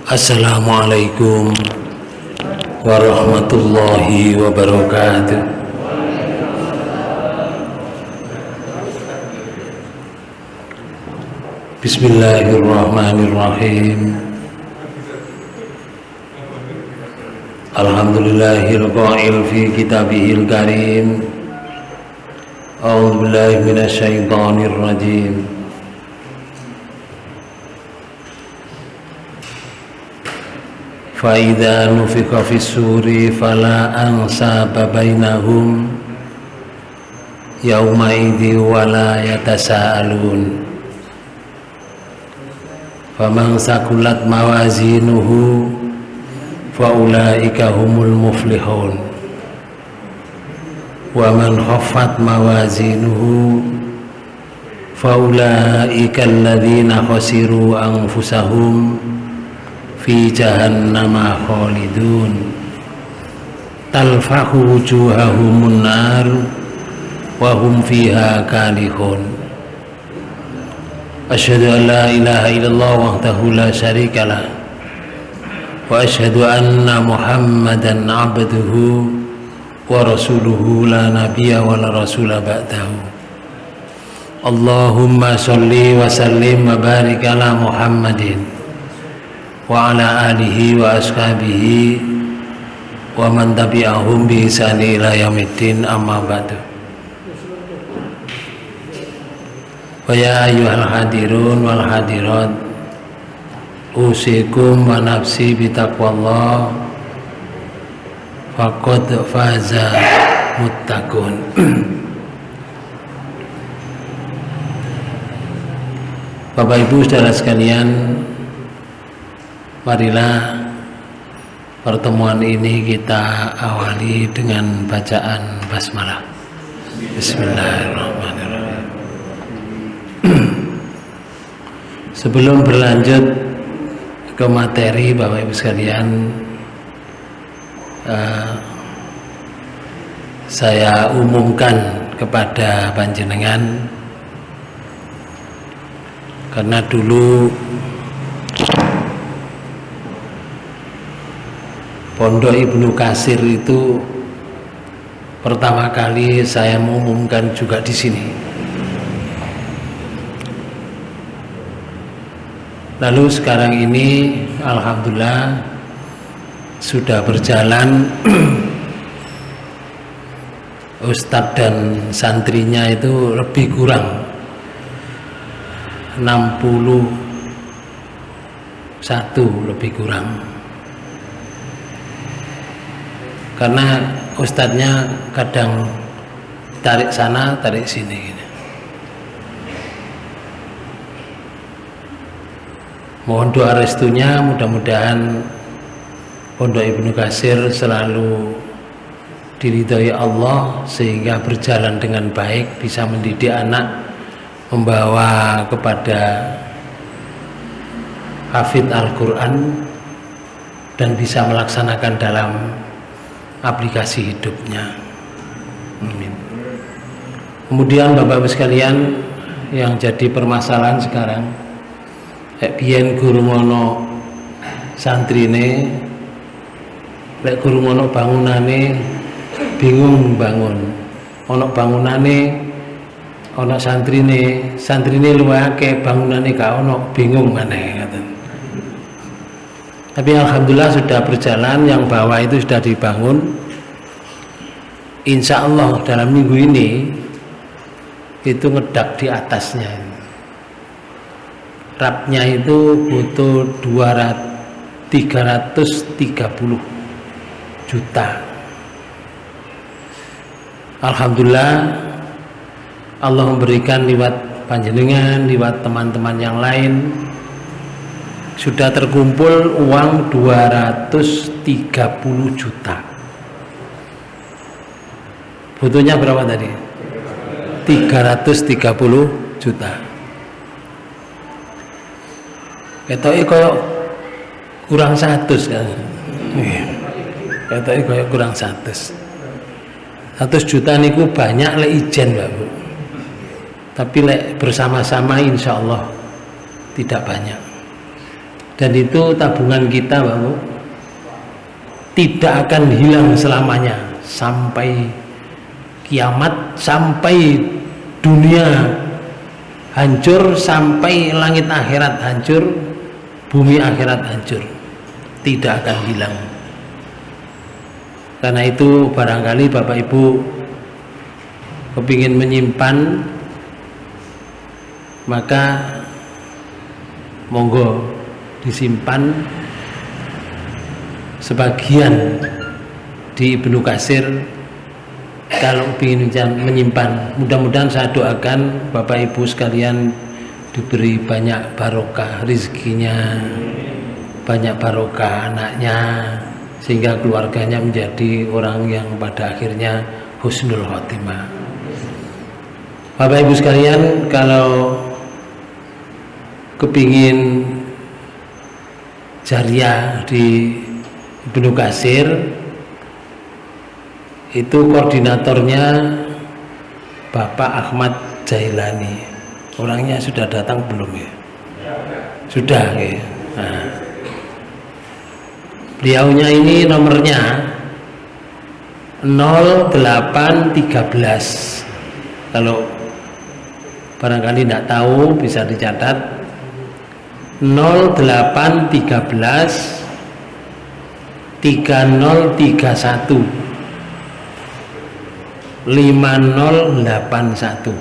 Assalamualaikum warahmatullahi wabarakatuh. Bismillahirrahmanirrahim. Alhamdulillahil qa'il fi kitabihil karim. A'udzu billahi minasyaitonir rajim. Fa idza nufiqa fis-suri fala ansaba bainahum yauma idzi wala yatasaalun. Faman sakulat mawazinuhu faulaika humul muflihun wa man khaffat mawazinuhu faulaika alladzina khasiru anfusahum fi jahannama khalidun talfahu wujuhahumun nar wa hum fiha kalihun. Asyhadu an la ilaha illallah wahdahu la syarikalah wa asyhadu anna Muhammadan abduhu wa rasuluhu la nabiyya wa la rasula ba'dahu. Allahumma sholli wa sallim wa barik ala Muhammadin wa ala alihi wa ashabihi wa man tabi'ahum bi ihsani ila yaumiddin, amma ba'du. Wa ya ayyuhal hadirun wal hadirat, usikum wa nafsi bitaqwallah faqad faza muttaqun. Bapak Ibu saudara sekalian, marilah pertemuan ini kita awali dengan bacaan basmalah. Bismillahirrahmanirrahim. Sebelum berlanjut ke materi, Bapak Ibu sekalian, saya umumkan kepada panjenengan, karena dulu Pondok Ibnu Katsir itu pertama kali saya mengumumkan juga di sini. Lalu sekarang ini alhamdulillah sudah berjalan. Ustadz dan santrinya itu lebih kurang 61 lebih kurang, karena ustadznya kadang tarik sana tarik sini. Mohon doa restunya, mudah-mudahan Pondok Ibnu Katsir selalu diridhai Allah sehingga berjalan dengan baik, bisa mendidik anak, membawa kepada hafidz Al-Quran dan bisa melaksanakan dalam aplikasi hidupnya. Amin. Kemudian Bapak-Bapak sekalian, yang jadi permasalahan sekarang, biyen guru ngono santrine, lek guru ngono bangunane bingung bangun, ono bangunane ono santrine luwih akeh, bangunane gak ono, bingung maneh ngoten. Tapi alhamdulillah sudah berjalan, yang bawah itu sudah dibangun. Insya Allah dalam minggu ini itu ngedak di atasnya. Rapnya itu butuh 330 juta. Alhamdulillah Allah memberikan lewat panjenengan, lewat teman-teman yang lain, sudah terkumpul uang 230 juta. Butuhnya berapa tadi? 330 juta. Ketoke koyo kurang 100 kan. Ketoke koyo kurang 100. 100 juta niku banyak lek ijen, Mbak Bu. Tapi lek bersama-sama insya Allah tidak banyak. Dan itu tabungan kita, Pak Bu, tidak akan hilang selamanya sampai kiamat, sampai dunia hancur, sampai langit akhirat hancur, bumi akhirat hancur, tidak akan hilang. Karena itu barangkali Bapak Ibu kepingin menyimpan, maka monggo disimpan sebagian di Ibnu Katsir kalau ingin menyimpan. Mudah-mudahan saya doakan Bapak Ibu sekalian diberi banyak barokah rezekinya, banyak barokah anaknya, sehingga keluarganya menjadi orang yang pada akhirnya husnul khotimah. Bapak Ibu sekalian, kalau kepingin jariah di Ibnu Katsir, itu koordinatornya Bapak Ahmad Jailani. Orangnya sudah datang belum ya? Sudah ya. Nah, beliaunya ini nomornya 0813. Kalau barangkali tidak tahu bisa dicatat 0813 3031 5081.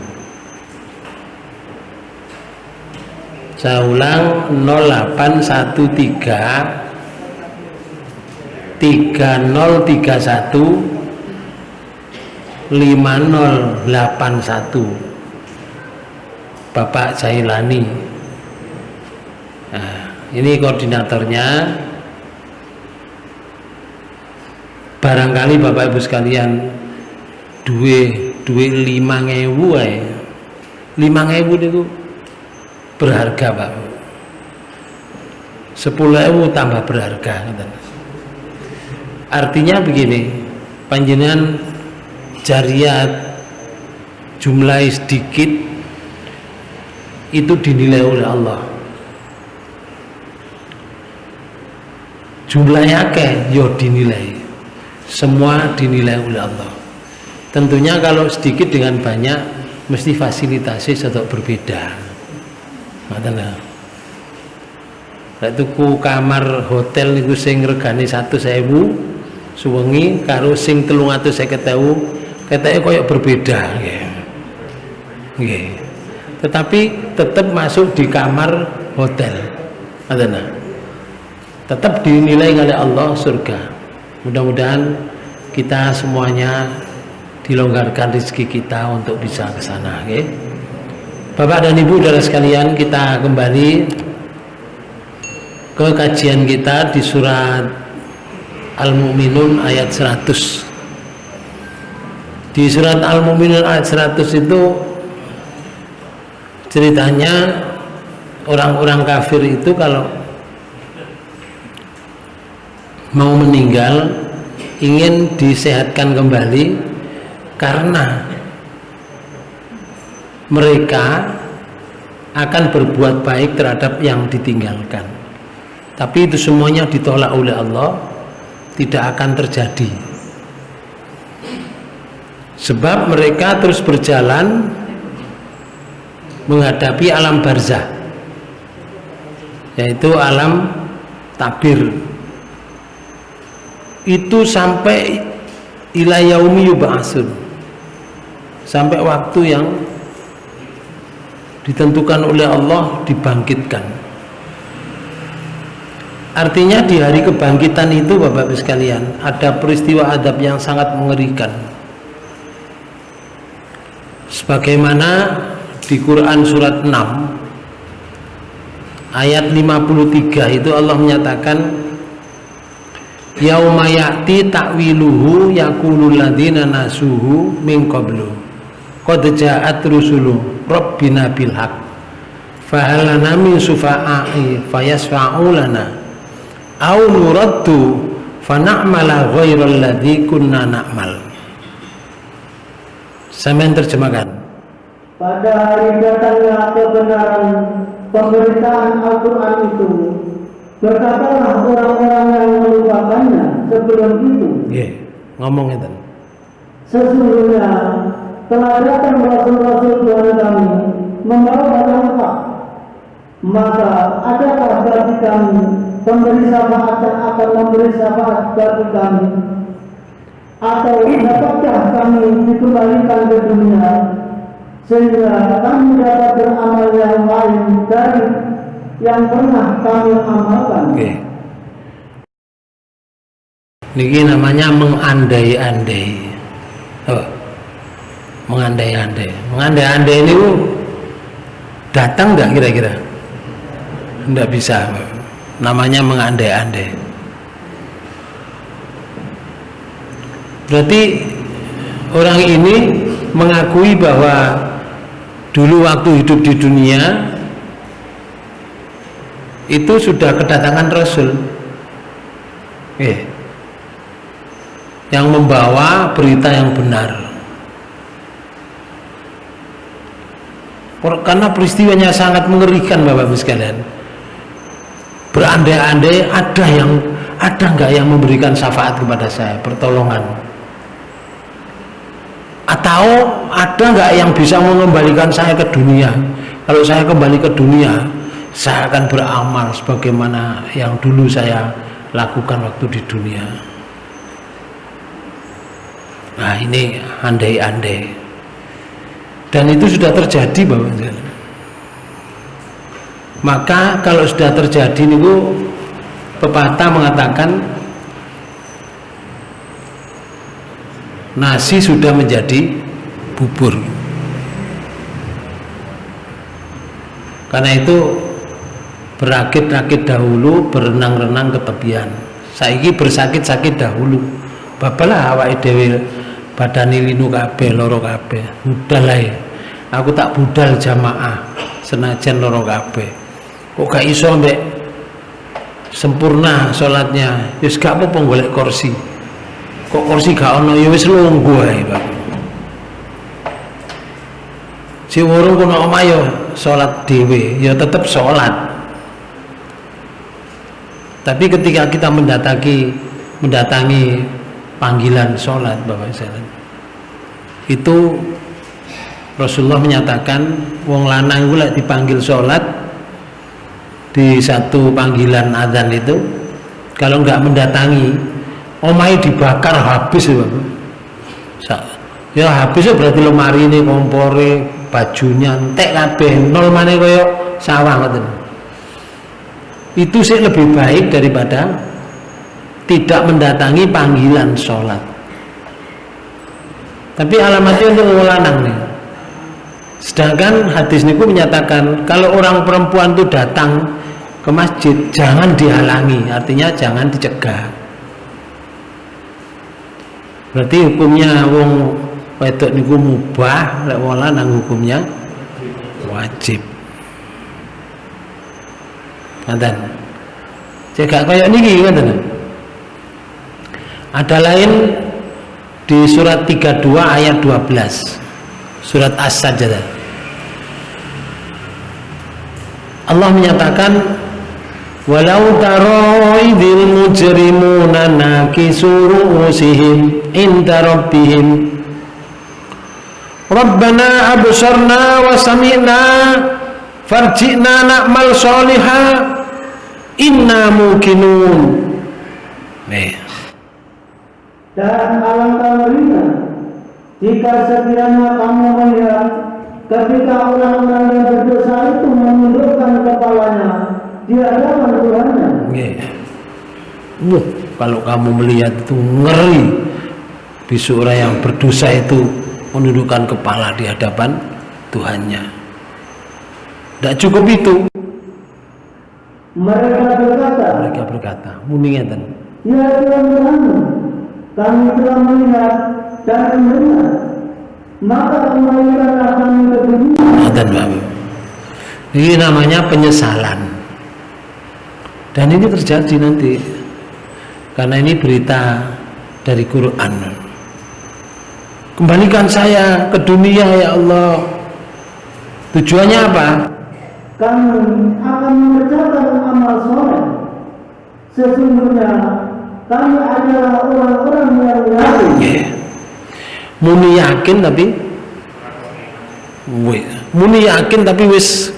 Saya ulang 0813 3031 5081, Bapak Jailani. Nah, ini koordinatornya. Barangkali Bapak Ibu sekalian duwe 5.000 ae. 5.000 niku berharga, Pak. 10.000 tambah berharga. Artinya begini, panjenengan jariat jumlah sedikit itu dinilai oleh Allah. Jumlahnya akeh yo dinilai. Semua dinilai oleh Allah. Tentunya kalau sedikit dengan banyak mesti fasilitasnya sedok berbeda. Makanya tuku kamar hotel niku sing regane 100.000 suwengi karo sing 350.000 keteke koyo berbeda nggih. Nggih. Tetapi tetap masuk di kamar hotel. Makanya tetap dinilai oleh Allah surga. Mudah-mudahan kita semuanya dilonggarkan rezeki kita untuk bisa ke sana, okay? Bapak dan Ibu saudara sekalian, kita kembali ke kajian kita di surat Al-Mu'minun ayat 100. Di surat Al-Mu'minun ayat 100 itu ceritanya orang-orang kafir itu kalau mau meninggal ingin disehatkan kembali karena mereka akan berbuat baik terhadap yang ditinggalkan. Tapi itu semuanya ditolak oleh Allah, tidak akan terjadi. Sebab mereka terus berjalan menghadapi alam barzah, yaitu alam takbir. Itu sampai ila yaumi yub'atsun, sampai waktu yang ditentukan oleh Allah dibangkitkan. Artinya di hari kebangkitan itu Bapak-Ibu sekalian ada peristiwa adab yang sangat mengerikan. Sebagaimana di Quran surat 6 ayat 53 itu Allah menyatakan yauma ya'ti ta'wiluhu yaqulul ladzina nasuhu min qablu qad ja'at rusulu rabbina bil haqq fa hal lana min sufaa'i fayasfa'u lana aw nuraddu fa na'mala ghairal ladzi kunna na'mal. Sampeyan terjemahkan. Pada hari datangnya kebenaran pemberitaan Al-Quran itu, Berkatalah orang-orang yang melupakannya sebelum itu. Ngomong itu. Sesungguhnya telah datang rasul-rasul Tuhan kami membawa kabar hak. Maka adakah bagi kami pemberi syafaat yang akan memberi syafaat bagi kami? Atau dapatkah kami dikembalikan ke dunia sehingga kami dapat beramal yang lain dari yang pernah kami amalkan? Ini namanya mengandai-andai. Mengandai-andai. Mengandai-andai ini datang nggak kira-kira? Nggak bisa. Namanya mengandai-andai. Berarti orang ini mengakui bahwa dulu waktu hidup di dunia itu sudah kedatangan Rasul yang membawa berita yang benar, karena peristiwanya sangat mengerikan Bapak-Ibu sekalian. Berandai-andai ada nggak yang memberikan syafaat kepada saya, pertolongan, atau ada nggak yang bisa mengembalikan saya ke dunia? Kalau saya kembali ke dunia, saya akan beramal sebagaimana yang dulu saya lakukan waktu di dunia. Nah, ini andai-andai, dan itu sudah terjadi Bapak. Maka kalau sudah terjadi niku, pepatah mengatakan nasi sudah menjadi bubur. Karena itu berakit-rakit dahulu, berenang-renang ke tepian. Saiki bersakit-sakit dahulu. Bapalah awake dhewe badane linu kabeh, loro kabeh. Budal ae. Aku tak budal jamaah senajan loro kabeh. Kok gak iso mbek sempurna salatnya? Wis gak apa-apa golek kursi. Kok kursi gak ono, ya wis lungguh ae, Pak. Si urung kono omah ya salat dhewe, ya tetep salat. Tapi ketika kita mendatangi panggilan sholat Bapak sekalian, itu Rasulullah menyatakan wong lanang itu lek dipanggil sholat di satu panggilan azan itu, kalau nggak mendatangi, omai dibakar habis ya Bapak. Ya habisnya berarti lemari ini, kompore, bajunya entek kabeh, nol maneh koyo sawah ngoten. Itu sih lebih baik daripada tidak mendatangi panggilan sholat. Tapi alamatnya untuk wong lanang nih. Sedangkan hadis niku menyatakan kalau orang perempuan itu datang ke masjid jangan dihalangi, artinya jangan dicegah. Berarti hukumnya wong wedok niku mubah, lek wong lanang hukumnya wajib. Ngoten. Cek kaya niki ngoten. Ada lain di surat 32 ayat 12, surat As-Sajdah. Allah menyatakan walau tara idil mujrimuna nakisu ru'usihim inda rabbihim Rabbana absarna wa sami'na farji'na na'mal sholiha inna muqinun. Dan alangkah ngerinya jika sekiranya kamu melihat ketika orang-orang yang berdosa itu menundukkan kepalanya di hadapan Tuhannya. Kalau kamu melihat itu ngeri, besok orang yang berdosa itu menundukkan kepala di hadapan Tuhannya. Tidak cukup itu. Mereka berkata, muni ngeten. Ya Tuhan kami, kami telah melihat dan mendengar, maka kembalikanlah kami ke dunia. Ini namanya penyesalan. Dan ini terjadi nanti, karena ini berita dari Quran. Kembalikan saya ke dunia ya Allah. Tujuannya apa? Kami akan mengerjakan amal soleh sesungguhnya kami adalah orang-orang yang yakin. Muni yakin tapi muni yakin tapi wis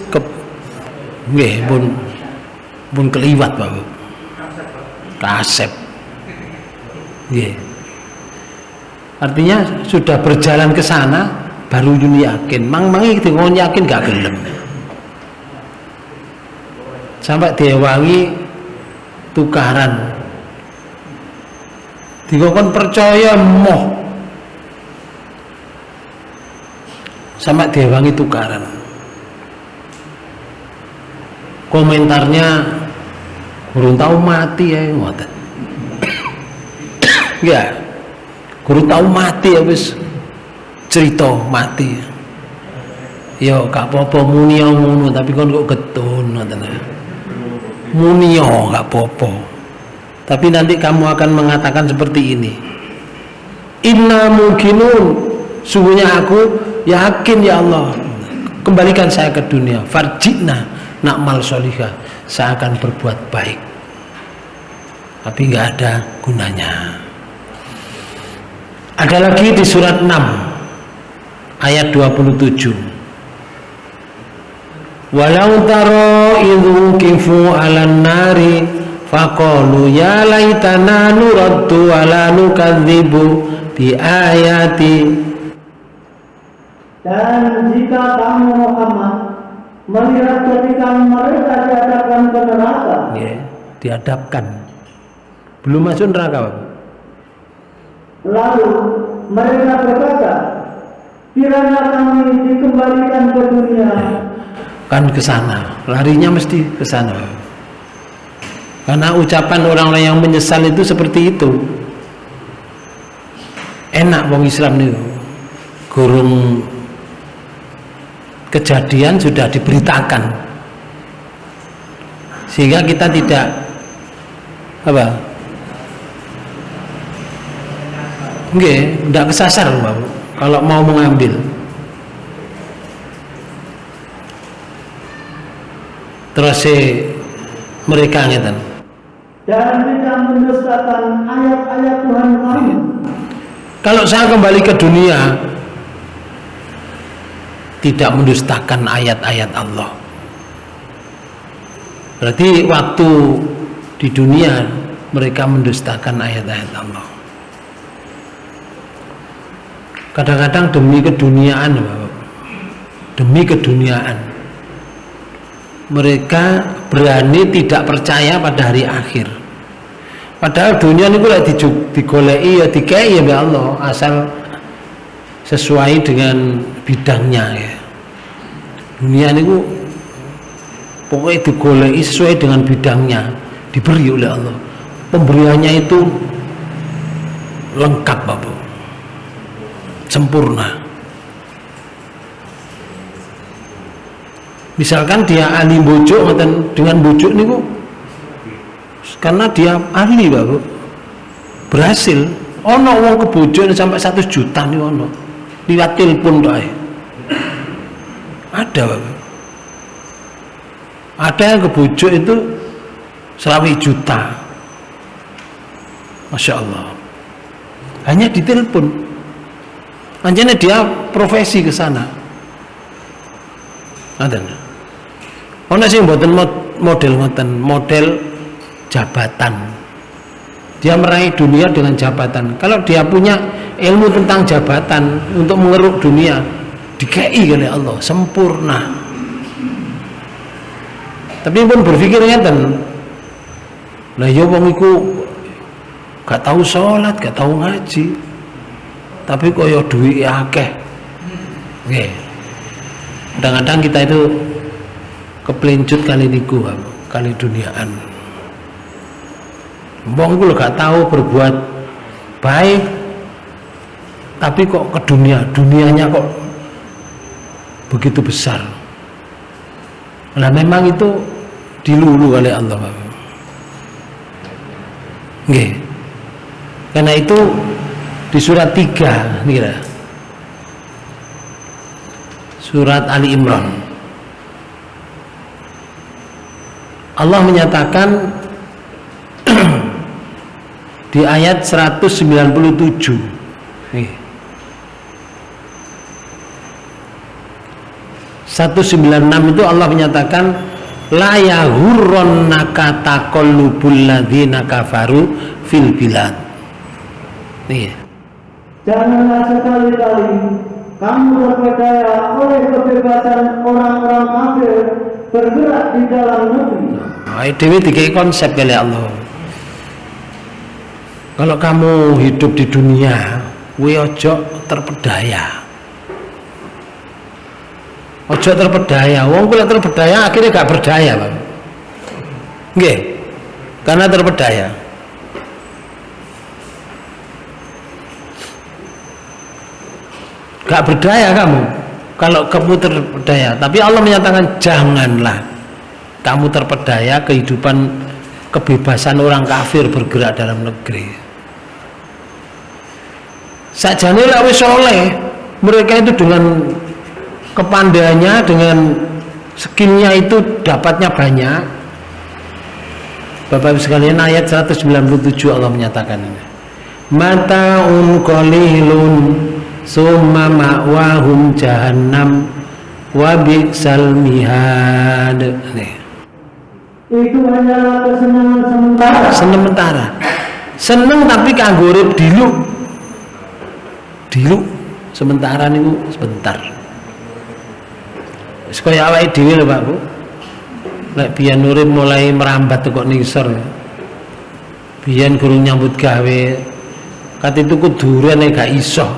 pun keliwat Bapak. Kasep. Artinya sudah berjalan ke sana baru muni yakin. Mang-mangi dikon yakin gak gelem. Sampai diwangi tukaran. Dikon percaya moh. Sampai diwangi tukaran. Komentarnya kurang tahu mati ya ngoten. Ya. Kurang tahu mati ya wis cerita mati. Ya gak apa-apa muni ngono tapi kon kok getun ngoten. Muni gak apa-apa. Tapi nanti kamu akan mengatakan seperti ini. Inna mungkinun, sungguhnya aku yakin ya Allah, kembalikan saya ke dunia. Farjina na'mal solihah, saya akan berbuat baik. Tapi nggak ada gunanya. Ada lagi di surat 6 ayat 27. Walau taro idzu kifu 'alan nari faqalu ya laitana nuraddu wa la nukadzibu bi ayati. Dan jika kamu Muhammad melihat ketika mereka dihadapkan ke neraka, dihadapkan, belum masuk neraka, Bapak. Lalu mereka berkata, kiranya kami dikembalikan ke dunia. Kan ke sana, larinya mesti ke sana. Karena ucapan orang-orang yang menyesal itu seperti itu. Enak wong Islam nih, gurung kejadian sudah diberitakan, sehingga kita tidak tidak kesasar Bapak, kalau mau mengambil. Terus mereka ngeten. Dan tidak mendustakan ayat-ayat Tuhan kami. Kalau saya kembali ke dunia, tidak mendustakan ayat-ayat Allah. Berarti waktu di dunia mereka mendustakan ayat-ayat Allah. Kadang-kadang demi keduniaan, Bapak. Demi keduniaan, mereka berani tidak percaya pada hari akhir. Padahal dunia ini lagi digoleki ya dikei ya Allah, asal sesuai dengan bidangnya ya. Dunia ini pokoknya digoleki sesuai dengan bidangnya, diberi oleh Allah. Pemberiannya itu lengkap Bapak, sempurna. Misalkan dia ahli bojo dengan bojo niku, karena dia ahli Bapak, berhasil. Ono wong kebojo sampai 100 juta nih ono. Liwat telepon doa. Ada Bapak. Ada yang kebojo itu 100 juta. Masya Allah. Hanya di telepon. Anjane dia profesi ke sana. Ada. Ono sing mboten model ngoten, model jabatan. Dia meraih dunia dengan jabatan. Kalau dia punya ilmu tentang jabatan untuk mengeruk dunia, dikei oleh Allah sempurna. Tapi pun berpikir ngeten. Lah ya wong iku gak tahu sholat, gak tahu ngaji, tapi koyo duit akeh. Nggih. Kadang-kadang kita itu keplincut kali niku, kali duniaan. Wong iku gak tahu berbuat baik, tapi kok ke dunianya kok begitu besar. Nah memang itu dilulu oleh Allah. Nggih. Karena itu di surat 3 nih, surat Ali Imran, Allah menyatakan di ayat 197. Nih. 196 itu Allah menyatakan la yahurrannaka taqallubul ladzina kafaru fil bilad. Nih. Janganlah sekali-kali kamu terpedaya oleh kebebasan orang-orang kafir bergerak di dalam negeri. Dewi dikai konsep oleh Allah. Kalau kamu hidup di dunia, we ojo terpedaya. Ojo terpedaya. Wong kula terpedaya akhirnya gak berdaya, Bang. Nggih. Karena terpedaya. Gak berdaya kamu kalau kamu terpedaya. Tapi Allah menyatakan janganlah kamu terpedaya kehidupan kebebasan orang kafir bergerak dalam negeri. Sajane lek wis soleh, mereka itu dengan kepandaiannya, dengan skillnya itu dapatnya banyak. Bapak Ibu sekalian, ayat 197 Allah menyatakan ini. Mata'un qalilun summa ma'wahum jahannam wa bi'sal mihad. Nih. Itu hanyalah kesenangan sementara. Sementara. Seneng tapi kanggo urip diluk. Diluk sementara niku sebentar. Wis kaya awake dhewe lho, Pak Bu. Lek biyen urip mulai merambat kok nisor. Biyen guru nyambut gawe kate tuku duren gak iso.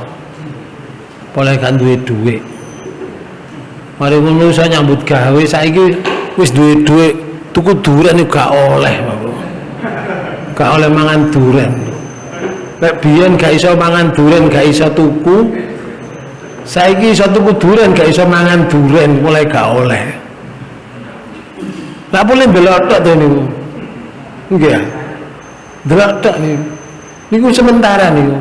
Oleh gak duwe dhuwit. Mari ngono iso nyambut gawe, saiki wis duwe dhuwit, tuku duren gak oleh, Pak Bu. Gak oleh mangan duren. Lek biyen gak iso mangan duren, gak iso tuku. Saiki iso tuku duren, gak iso mangan duren, mulai gak oleh. Lah boleh belok tok to niku. Nggih. Delok tok niku. Niku sementara niku.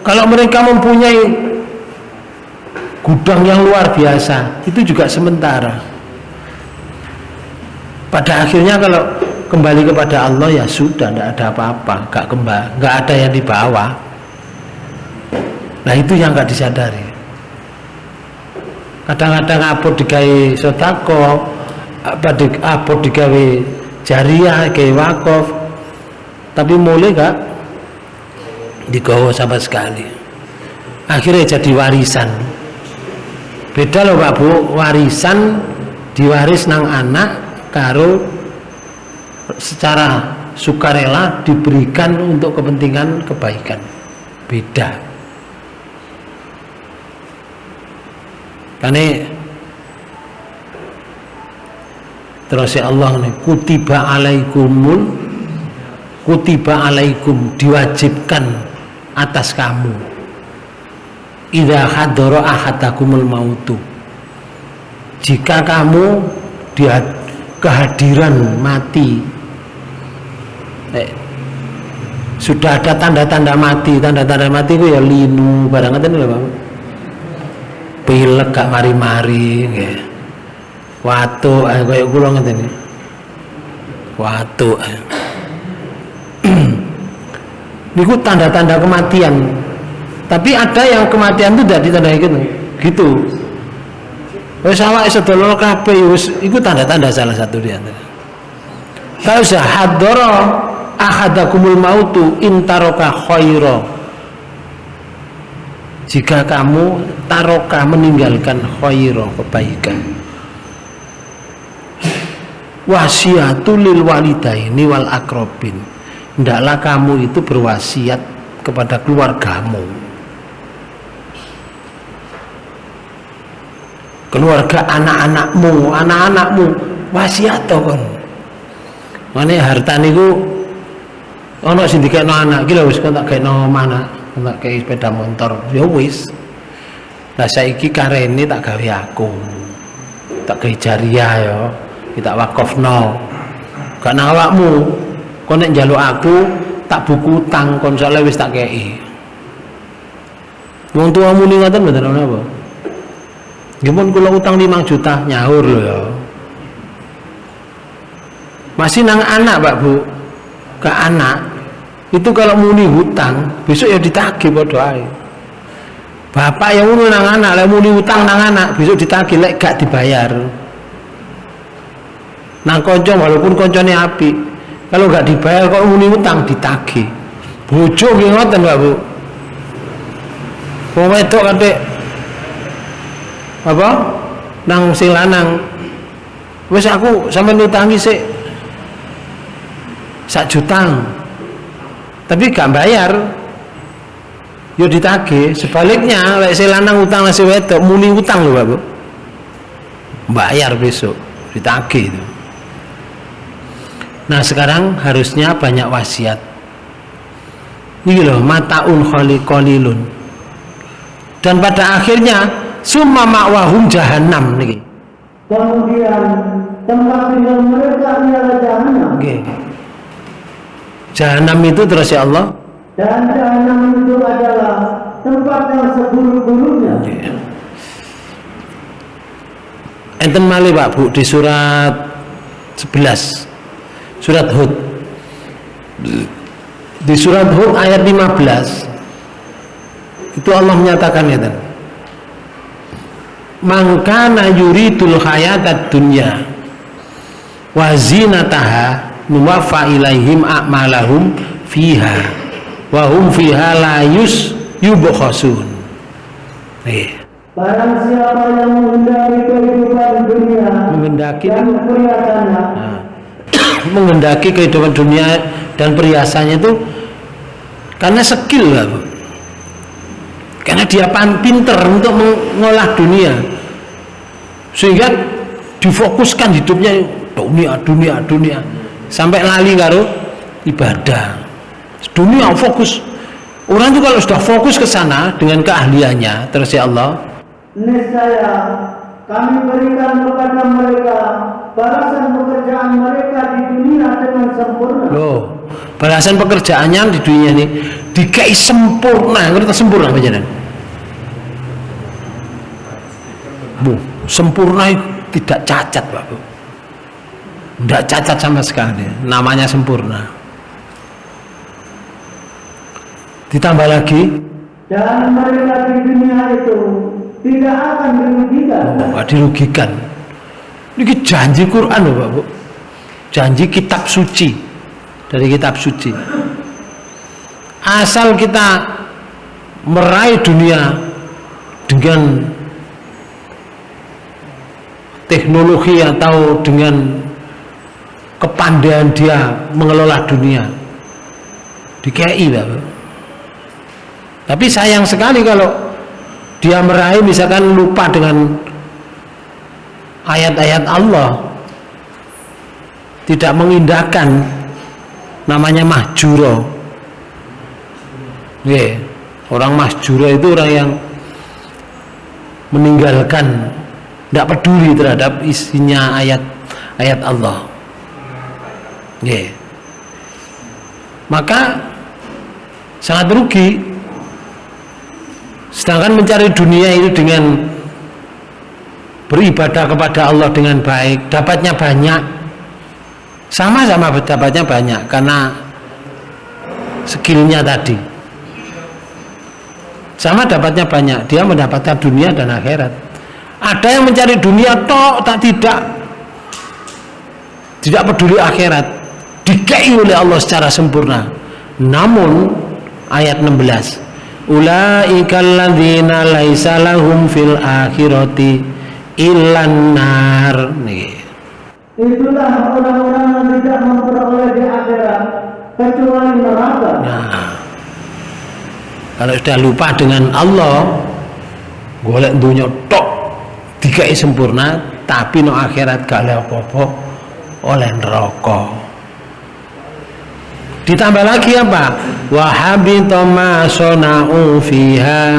Kalau mereka mempunyai gudang yang luar biasa, itu juga sementara. Pada akhirnya kalau kembali kepada Allah ya sudah, tidak ada apa-apa, nggak ada yang dibawa. Nah itu yang nggak disadari. Kadang-kadang apot digawe sodako, apot digawe jariah, gawe wakaf, tapi mulai gak digawa sama sekali. Akhirnya jadi warisan. Beda loh Pak Bu, warisan diwaris nang anak karo secara sukarela diberikan untuk kepentingan kebaikan. Beda. Karena terus ya Allah nih, kutiba alaikum diwajibkan atas kamu. Idza hadara ahadakumul mautu. Jika kamu kehadiran mati, sudah ada tanda-tanda mati itu ya linu barang ngoten lho Pak. Pilek gak mari-mari nggih. Watuk kaya kula ngeten iki. Watuk. Niku tanda-tanda kematian. Tapi ada yang kematian itu tidak ditandai gitu. Wis awake sedulur kabeh wis iku tanda-tanda salah satu di antara. Kalau hadara ahadakumul mautu intaroka khaira. Jika kamu taroka meninggalkan khaira kebaikan. Wasiatul lil walidaini wal akrobin. Hendaklah kamu itu berwasiat kepada keluargamu. Keluarga anak-anakmu wasiat to kon. Mane harta niku ana sing dikekno anak iki lho wis kok tak gekno mana. Tak kei sepeda motor ya wis. Lah saiki karene tak gawe aku. Tak gawe jariah ya, tak wakofno. Gak nang awakmu. Kon nek njaluk aku tak buku utang kon soalé wis tak kei. Wong tuamu ni ngoten mboten napa? Nggih mun kula utang 5 juta nyaur lho ya. Masih nang anak Pak Bu. ke anak itu kalau muni hutang besok ya ditagih padha ae. Bapak yang muni nang anak, lek muni hutang nang anak besok ditagih lek gak dibayar. Nang kanca walaupun kancane apik, kalau gak dibayar kok muni hutang ditagih. Bojo nggih ngoten, Pak Bu. Wong wedok kate apa? Nang sing lanang. Wis aku sampeyan utangi sik 1 juta. Tapi gak bayar. Yo ditagih. Sebaliknya lek sing lanang utang nang sing wedok muni utang lho, Pak Bu. Bayar besok, ditagih itu. Nah, sekarang harusnya banyak wasiat. Ini loh, mataun qalilun. Dan pada akhirnya summa ma'wahum jahannam niki. Kemudian tempat tinggal mereka ialah jahanam. Okay. Jahanam itu terus ya Allah. Dan jahanam itu adalah tempat yang seburuk-buruknya. Yeah. Enten malih Pak Bu di surat 11 surat Hud. Di surat Hud ayat 15 itu Allah menyatakan ya, man kana yuridul hayatad dunya wa zinataha nuwaffa ilaihim a'malahum fiha wa hum fiha la yubkhasun. Barang siapa yang menghendaki kehidupan dunia dan perhiasannya, menghendaki kehidupan dunia dan perhiasannya itu karena skill lah, karena dia pinter untuk mengolah dunia sehingga difokuskan hidupnya dunia sampai lali karo ibadah. Dunia fokus. Orang itu kalau sudah fokus ke sana dengan keahliannya terus ya Allah, niscaya kami berikan kepada mereka balasan pekerjaan mereka di dunia dengan sempurna. Loh, balasan pekerjaannya di dunia ini dikai sempurna. Ngerti sempurna apa jenengan? Bu, sempurna tidak cacat, Pak Bu. Tidak cacat sama sekali. Namanya sempurna. Ditambah lagi, dan mereka di dunia itu tidak akan dirugikan. Oh, dirugikan. Ini janji Quran loh, Pak Bu. Janji kitab suci dari kitab suci. Asal kita meraih dunia dengan teknologi atau dengan kepandaian dia mengelola dunia, dikei, Pak Bu. Tapi sayang sekali kalau dia meraih misalkan lupa dengan ayat-ayat Allah, tidak mengindahkan, namanya mahjuro. Yeah. Orang mahjuro itu orang yang meninggalkan, tidak peduli terhadap isinya ayat-ayat Allah. Yeah. Maka sangat rugi. Sedangkan mencari dunia itu dengan beribadah kepada Allah dengan baik, dapatnya banyak, sama-sama dapatnya banyak karena skillnya tadi, sama dapatnya banyak, dia mendapatkan dunia dan akhirat. Ada yang mencari dunia tok tak tidak peduli akhirat, dikei oleh Allah secara sempurna. Namun ayat 16, ulaikal ladzina laisa lahum fil akhirati illan nar. Itulah orang-orang yang tidak memperoleh di akhirat kecuali neraka. Nah, kalau sudah lupa dengan Allah, golek dunia tok dikai sempurna, tapi no akhirat gak oleh apa-apa, oleh neraka. Ditambah lagi apa? Wa habita ma sana'u fiha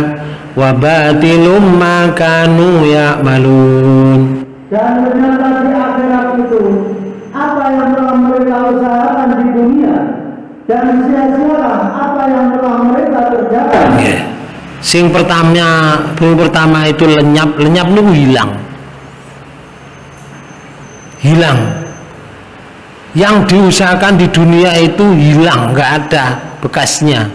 wa batilum ma kanu ya'malun. Dan ternyata di akhirat itu apa yang telah mereka usahakan di dunia dan sia-sialah apa yang telah mereka kerjakan. Yeah. Sing pertama itu lenyap itu hilang. yang diusahakan di dunia itu hilang, nggak ada bekasnya.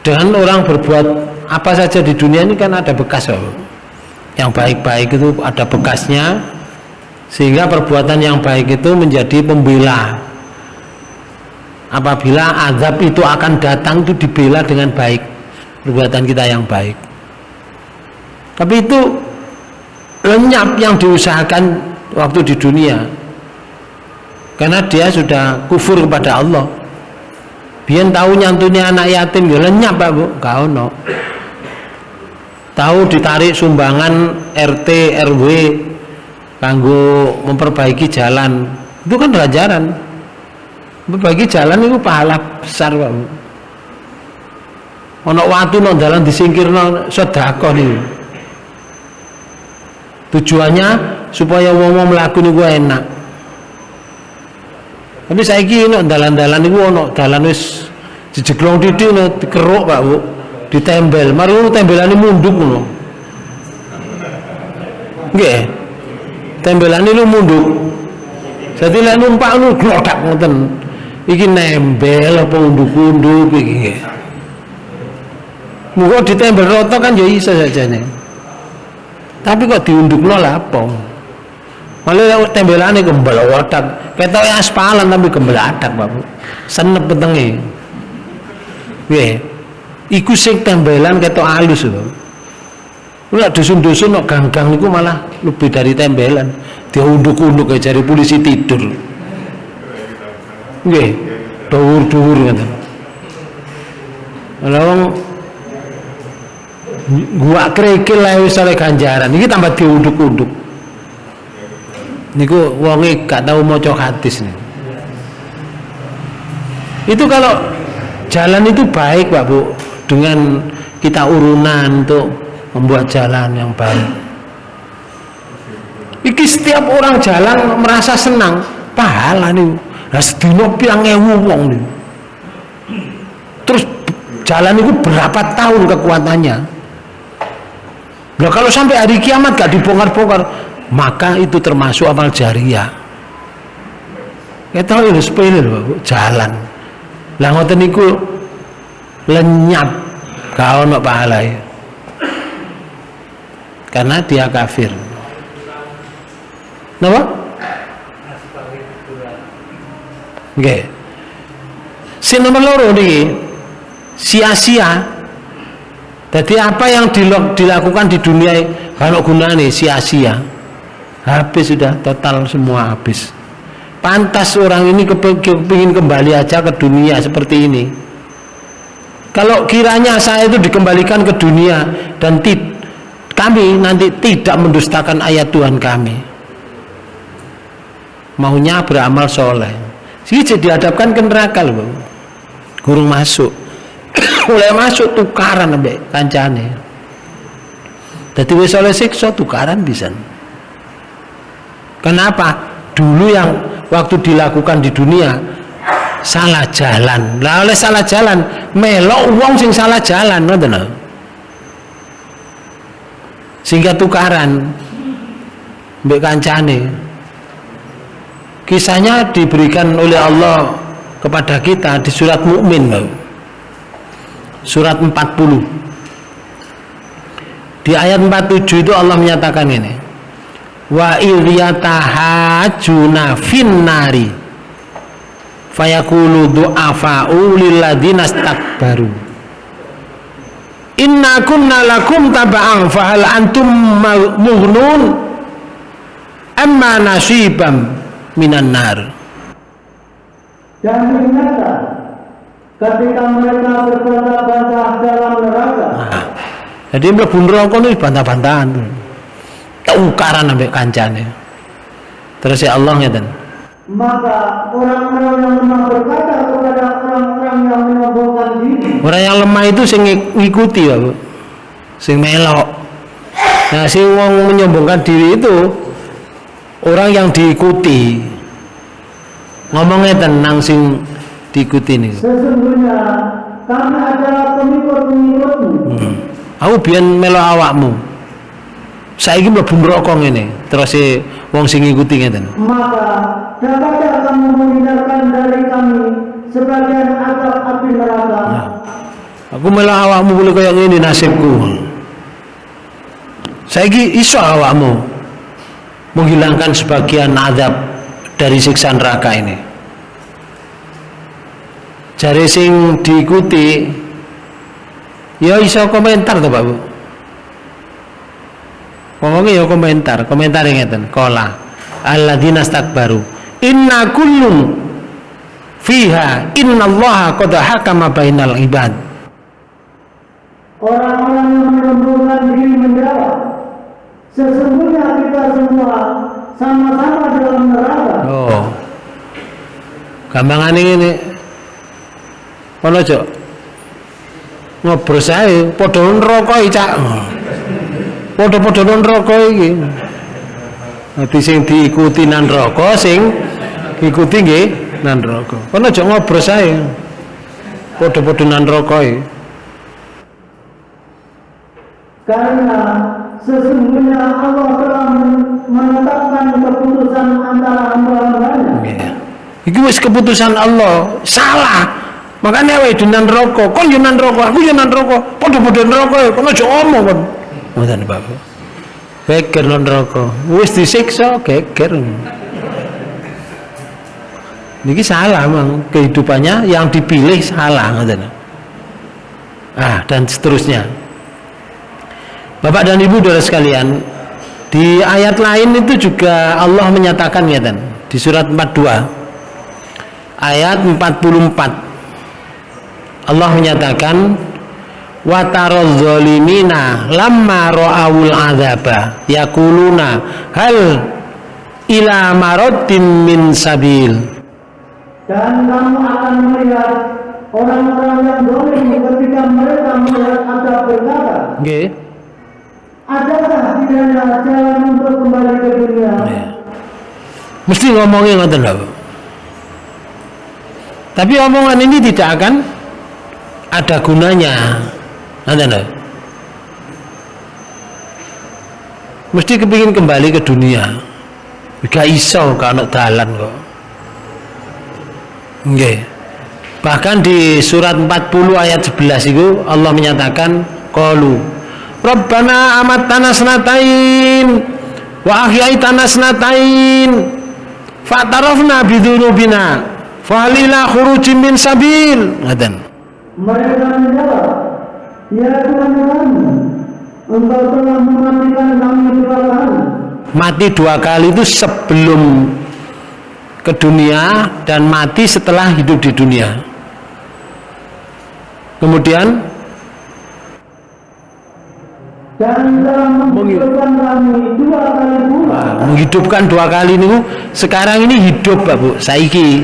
Dengan orang berbuat apa saja di dunia ini kan ada bekas, yang baik-baik itu ada bekasnya, sehingga perbuatan yang baik itu menjadi pembela. Apabila azab itu akan datang, itu dibela dengan baik, perbuatan kita yang baik. Tapi itu lenyap yang diusahakan waktu di dunia, karena dia sudah kufur kepada Allah. Biar tahu nyantuni anak yatim ya lenyap Pak Bu, gak ono. Tahu ditarik sumbangan RT RW kanggo memperbaiki jalan, itu kan pelajaran. Memperbaiki jalan itu pahala besar Pak Bu. Ono watu no dalan disingkirno sedekah niku. Tujuannya supaya wong-wong mlaku niku enak. Tapi saiki nek dalan-dalan niku ono dalan wis jejeglong titik no dikeruk Pak Bu, ditembel, mari tembelane munduk ngono. Nggih. Tembelane lu munduk. Dadi lek numpak lu glodak ngoten. Iki nembel apa unduk-unduk iki nggih. Muga ditembel rata kan ya iso sajane. Tapi kok diundukno lah apa? Malah tembelane kembel wadak. Ketoke aspalan tapi kembel adak, Pak Bu. Senep petenge. Nggih. Iku sing tembelan ketok halus lho. Ora dusun-dusun kok gang-gang niku malah lebih dari tembelan. Diunduk-unduk kayak jari polisi tidur. Nggih, dhuwur-dhuwur ngoten. Lah wong gua krikil lah wis oleh ganjaran. Iki tambah diunduk-unduk. Niku wonge gak tau maca hadis nih. Itu kalau jalan itu baik Pak Bu, dengan kita urunan untuk membuat jalan yang baik. Iki setiap orang jalan merasa senang, pahala nih. Nah sedina pirang ewu wong nih. Terus jalan itu berapa tahun kekuatannya? Nah kalau sampai hari kiamat gak dibongkar-bongkar, maka itu termasuk amal jariah. Kita harus sepele loh, jalan. Lah ngoten niku lenyap gak ono pahalane. Karena dia kafir. Napa? Nggih. Sing nomor loro niki sia-sia. Jadi apa yang dilakukan di dunia kalau gunane sia-sia. Habis sudah total semua habis. Pantas orang ini kepingin kembali aja ke dunia seperti ini. Kalau kiranya saya itu dikembalikan ke dunia dan kami nanti tidak mendustakan ayat Tuhan kami, maunya beramal soleh, sih dihadapkan ke neraka loh, gurung masuk, mulai masuk tukaran ambek kancane, jadi wis oleh siksa tukaran bisa. Kenapa? Dulu yang waktu dilakukan di dunia salah jalan, lah oleh salah jalan melok wong sing salah jalan, ngoten. Sehingga tukaran mbek kancane. Kisahnya diberikan oleh Allah kepada kita di surat Mukmin, surat 40. Di ayat 47 itu Allah menyatakan ini, wa iryatahajuna finnari fayaqulu du'afa'u lilladzina istakbaru inna kunna lakum taba'an fahal antum mughnun amma nasibam minan nar. Dan ingatlah ketika mereka berbantah-bantah dalam neraka. Jadi mlebu neraka ini bantah-bantahan tukaran ambek kancane. Terus ya Allah ngeten, maka orang-orang yang lemah berkata kepada orang-orang yang menyombongkan diri. Orang yang lemah itu sing ngikuti ya, Bu. Sing melok. Nah, sing wong menyombongkan diri itu orang yang diikuti. Ngomongnya tenang sing diikuti nih. Sesungguhnya kami adalah pengikut-pengikutmu. Aku biyen melok awakmu. Saiki mlebu neraka ngene. Terus wong sing ngikuti ngeten. Maka dapatkah kamu menghindarkan dari kami sebagian azab api neraka? Nah, aku malah awakmu boleh kayak ngene nasibku. Saiki iso awakmu menghilangkan sebagian azab dari siksa neraka ini. Jare sing diikuti ya iso komentar to Pak Bu. Ngomongnya ya komentar ngeten. Qala alladzina istakbaru inna kullun fiha innallaha qad hakama bainal ibad. Orang-orang yang menyombongkan diri menjawab, sesungguhnya kita semua sama-sama dalam neraka. Oh. Gampangane ngene. Ono cok. Ngobrol sae padha neraka iki cak. Padha-padha neraka iki. Dadi sing diikuti nang neraka, sing ikuti nggih nang neraka. Ono cok ngobrol sae. Padha-padha nang neraka iki. Karena sesungguhnya Allah telah menetapkan keputusan antara hamba-hambanya. Yeah. Iki wis keputusan Allah, salah. Makanya wae nang neraka, kon yo nang neraka, aku yo nang neraka, padha-padha neraka, kon aja omong kon. Ngoten Bapak. Geger nang neraka, wis disiksa geger. Niki salah mang, kehidupannya yang dipilih salah ngoten. Dan seterusnya. Bapak dan Ibu saudara sekalian, di ayat lain itu juga Allah menyatakan ngeten, di surat 42 ayat 44 Allah menyatakan wa taradz zalimina lamma ra'awul adzaba yaquluna hal ila maradin min sabil. Dan kamu akan melihat orang-orang yang zalim ketika mereka melihat azab berkata, nggih, adakah tidaknya jalan untuk kembali ke dunia? Mesti ngomongin ngoten lho. Tapi omongan ini tidak akan ada gunanya. Ngoten lho. Mesti kepingin kembali ke dunia. Gak iso kalau dalan kok. Nggih. Bahkan di surat 40 ayat 11 itu Allah menyatakan qalu Rabbana amattana sanatain wa ahyaitana sanatain fa'tarafna bidzunubina falila khurujin min sabil. Ngaten. Mereka menjawab, ya Tuhan kami, Engkau telah mematikan kami 2 kali. Mati 2 kali itu sebelum ke dunia dan mati setelah hidup di dunia. Kemudian dan telah menghidupkan kami 2 kali pula. Menghidupkan 2 kali ini sekarang ini hidup Pak Bu, saiki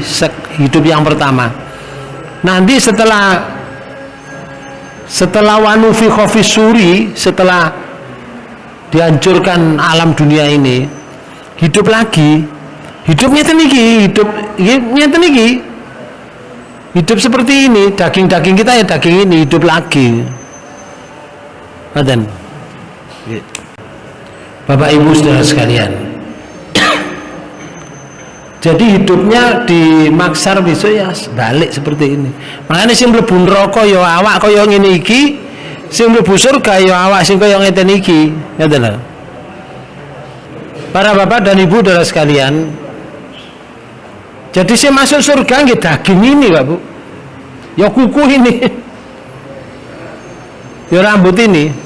hidup yang pertama. Nanti setelah wanufikha fis-suri, setelah dihancurkan alam dunia ini, hidup lagi. Hidup ngeten iki, hidup seperti ini, daging-daging kita ya daging ini hidup lagi. Ngoten. Bapak Ibu saudara sekalian, jadi hidupnya di maksar besok ya balik seperti ini. Makanya sing mlebu neraka ya awak kaya ngene iki, sing mlebu surga ya awak sing kaya ngeten iki. Ngoten lho. Para bapak dan ibu saudara sekalian, jadi sing masuk surga nggih daging ini Pak Bu. Ya kuku ini. Ya rambut ini.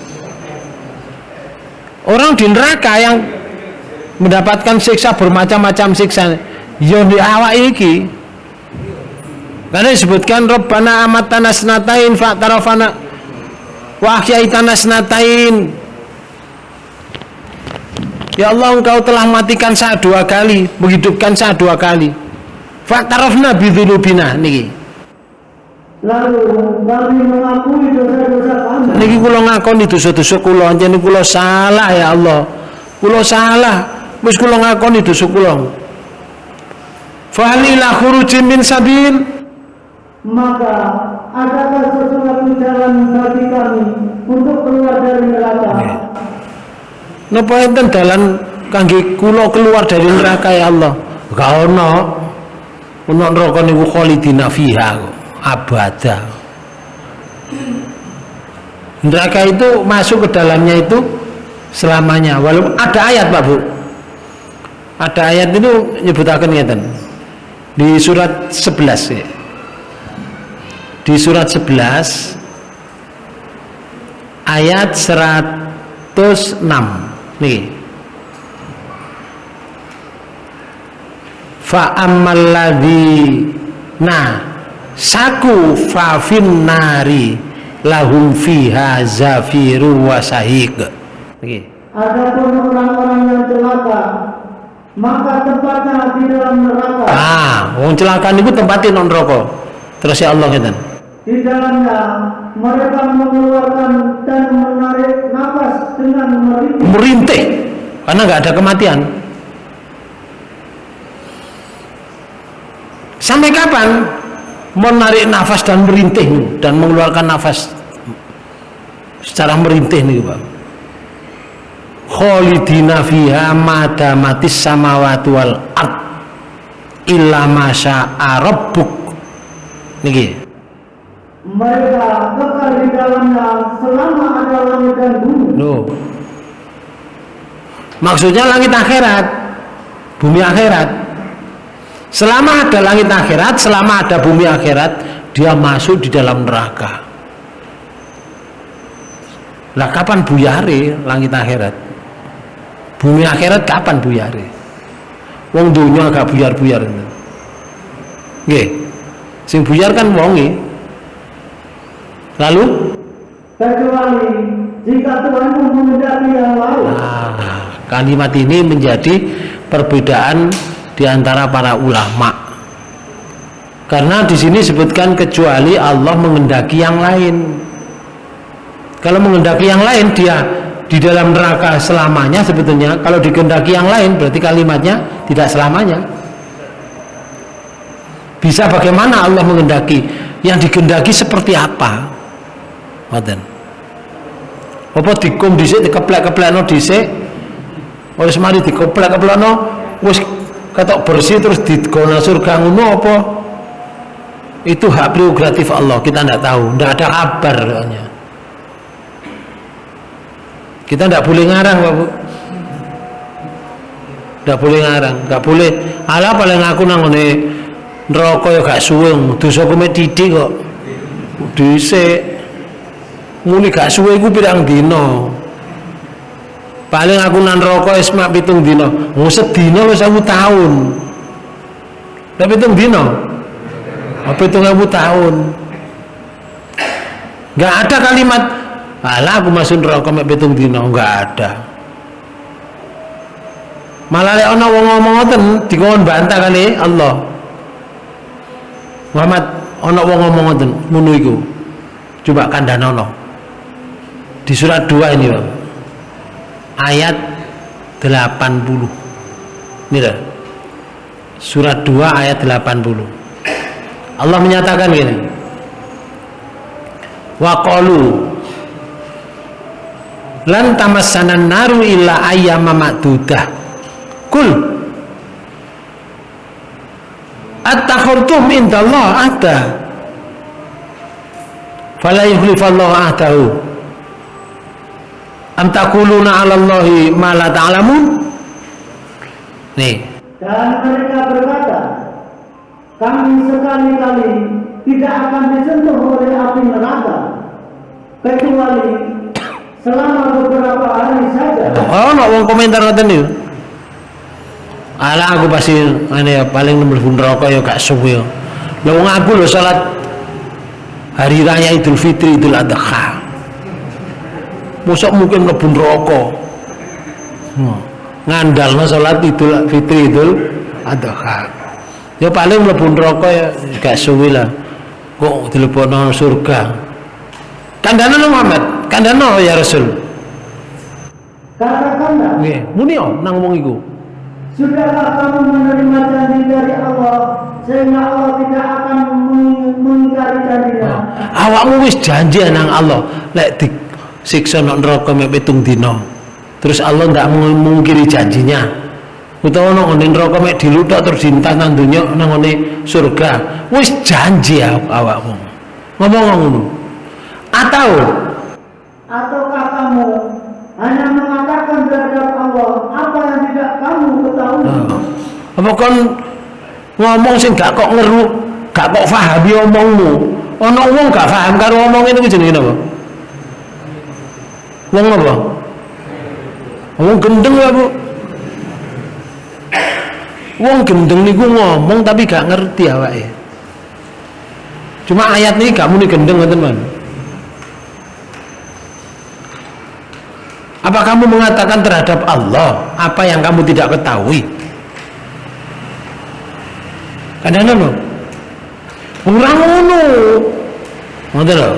Orang di neraka yang mendapatkan siksa bermacam-macam siksa ya di awak iki. Karena disebutkan Rabbana amatana sanatain fa'tarafana wa ahyaitana sanatain. Ya Allah, Engkau telah matikan saya 2 kali, menghidupkan saya 2 kali. Fa'tarafna bidzunubina niki. Lalu kami mengakui dosa-dosa kami. Niki kula ngakoni dosa-dosa kula, jenenge kula salah ya Allah. Kula salah, wis kula ngakoni dosa kula. Falila khurujin min sabil. Maka adakah sesuatu jalan bagi kami untuk keluar dari neraka? Napa enten dalan kangge kula keluar dari neraka ya Allah. Gak ono. Ono neraka niku khalidina fiha abada. Neraka itu masuk ke dalamnya itu selamanya. Walaupun ada ayat Pak Bu. Ada ayat itu nyebutaken ngeten. Di surat 11 ya. Di surat 11 ayat 106 nih. Fa ammal ladzina saku fa fin nari lahum fiha zafiru wa sahiq. Nggih. Adapun orang-orang yang celaka, maka tempatnya di dalam neraka. Wong celaka niku tempatnya non neraka. Terus ya Allah ngeten. Di dalamnya mereka mengeluarkan dan menarik nafas dengan merintih. Karena nggak ada kematian. Sampai kapan menarik nafas dan merintih dan mengeluarkan nafas secara merintih nih Pak? Khalidina fiha madamatis samawati wal ard illa masya'a rabbuk. Niki. Mereka kekal di dalamnya selama ada langit dan bumi. Loh. Maksudnya langit akhirat, bumi akhirat. Selama ada langit akhirat, selama ada bumi akhirat, dia masuk di dalam neraka. Lah kapan buyare langit akhirat? Bumi akhirat kapan buyare? Wong dunya agak buyar-buyar. Nggih. Sing buyar kan wonge. Lalu kecuali jika Tuhan menghendaki yang lain. Kalimat ini menjadi perbedaan di antara para ulama. Karena di sini disebutkan kecuali Allah menghendaki yang lain. Kalau menghendaki yang lain dia di dalam neraka selamanya sebetulnya. Kalau dikehendaki yang lain berarti kalimatnya tidak selamanya. Bisa bagaimana Allah menghendaki? Yang dikehendaki seperti apa? Ngoten. Apa dikum dhisik dikeplek-keplekno dhisik. Wis mari dikeplek-keplekno wis ketok bersih terus digono surga ngono apa? Itu hak prerogatif Allah, kita tidak tahu, tidak ada kabar katanya. Kita tidak boleh ngarang Pak Bu. Tidak boleh ngarang, nggak boleh. Ala paling aku nang ngene neraka ya gak suwe, dosa kume titik kok. Dhisik. Muni gak suwe iku pirang dina. Paling aku nang neraka wis mak 7 dina. Wong sedina wis 1000 tahun. Lah 7 dina. Apa 7.000 tahun? Enggak ada kalimat alah aku masuk neraka mek 7 dina, enggak ada. Malah lek ana wong ngomong ngoten dikon bantah kali Allah. Muhammad ana wong ngomong ngoten ngono iku. Coba kandhanono. Di surat 2 ini, Pak. Ayat 80. Ini dah. Surat 2 ayat 80. Allah menyatakan gini. Wa qalu lan tamassanan naru illa ayyama ma'dudah. Kul attakhurtum indallah ahda fala yukhlifallahu ahdahu am taquluna 'ala Allahi ma la ta'lamun. Nih. Dan mereka berkata, kami sekali-kali tidak akan disentuh oleh api neraka kecuali selama beberapa hari saja. Oh, no wong komentar ngoten niku. Ala aku pasti ane paling mlebu neraka ya gak suwe. Lah wong aku lho salat hari raya Idul Fitri, Idul Adha. Mosok mungkin mlebu neraka. Ngandalno salat Idul Fitri, Idul Adha. Ya paling mlebu neraka ya gak suwe lah. Kok dilebono surga. Kandhane Muhammad, kandhane ya Rasul. Katakanlah, Nggih, muni nang wong iku. sudahlah kamu menerima janji dari Allah sehingga Allah tidak akan mengingkari janjinya. Awakmu wis janji nang Allah lek disiksa nang neraka mek 7 dina. terus Allah tidak mengingkari janjinya, utawa nang ngene neraka mek diluthuk terus dintas nang donya nang ngene surga, wis janji awakmu ngomong ngono. Ataukah kamu hanya mengatakan terhadap Allah apa yang tidak kamu ketahui? Apa kon ngomong sing gak kok ngeru, gak kok pahami omongmu? Ana wong gak paham karo omong itu jenenge apa? Wong apa? Wong gendeng ya, Bu. Wong gendeng niku ngomong tapi gak ngerti awake. Cuma ayat ini gak muni gendeng ngoten, Man. Apa kamu mengatakan terhadap Allah apa yang kamu tidak ketahui? Kadang-kadang loh, orang ngono. Ngoten lho.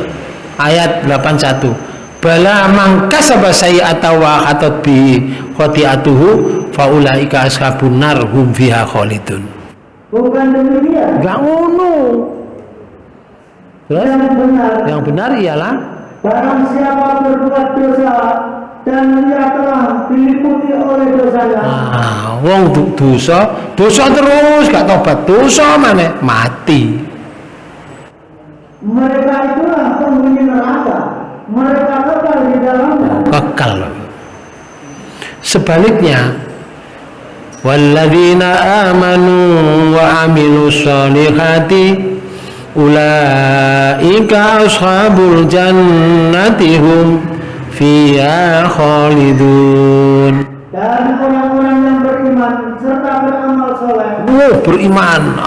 Ayat 81. Bala mangkasaba sayi'atan wa khatat bi khati'atuhu faulaika ashabun nar hum fiha khalidun. Bukan demikian. Enggak ngono. Terus yang benar ialah barang siapa berbuat dosa dan dia telah diliputi oleh dosanya. Wong dosa terus gak tobat, dosa maneh mati. Mereka itulah penghuni neraka. Mereka kekal di dalamnya. Kekal. Sebaliknya, walladzina amanu wa amilus solihati ulaika ashabul jannati hum fiha khalidun. Dan orang-orang yang beriman serta beramal soleh. Beriman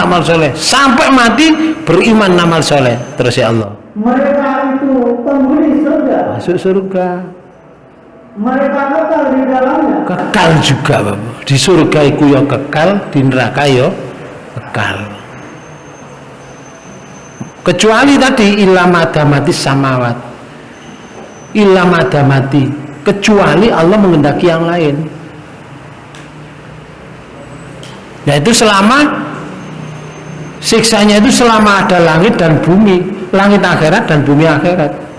amal soleh sampai mati beriman amal soleh. Terus ya Allah, mereka itu penghuni surga. masuk surga. Mereka kekal di dalamnya. Kekal juga, Bapak. Di surga iku ya kekal, di neraka ya kekal. Kecuali tadi ilamadamati samawat. Ilamadamati, kecuali Allah menghendaki yang lain. Yaitu selama siksanya itu selama ada langit dan bumi, langit akhirat dan bumi akhirat.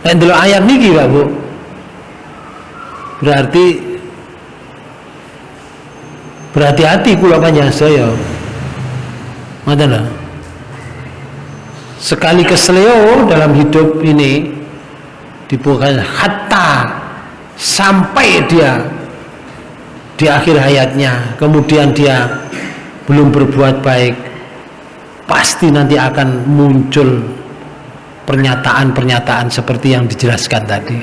Dan dulu ayat niki, Pak Bu, berhati-hati kula panjenengan saya. Ngoten lho. Sekali kesleo dalam hidup ini dibukakan hatta sampai dia di akhir hayatnya, kemudian dia belum berbuat baik, pasti nanti akan muncul pernyataan-pernyataan seperti yang dijelaskan tadi,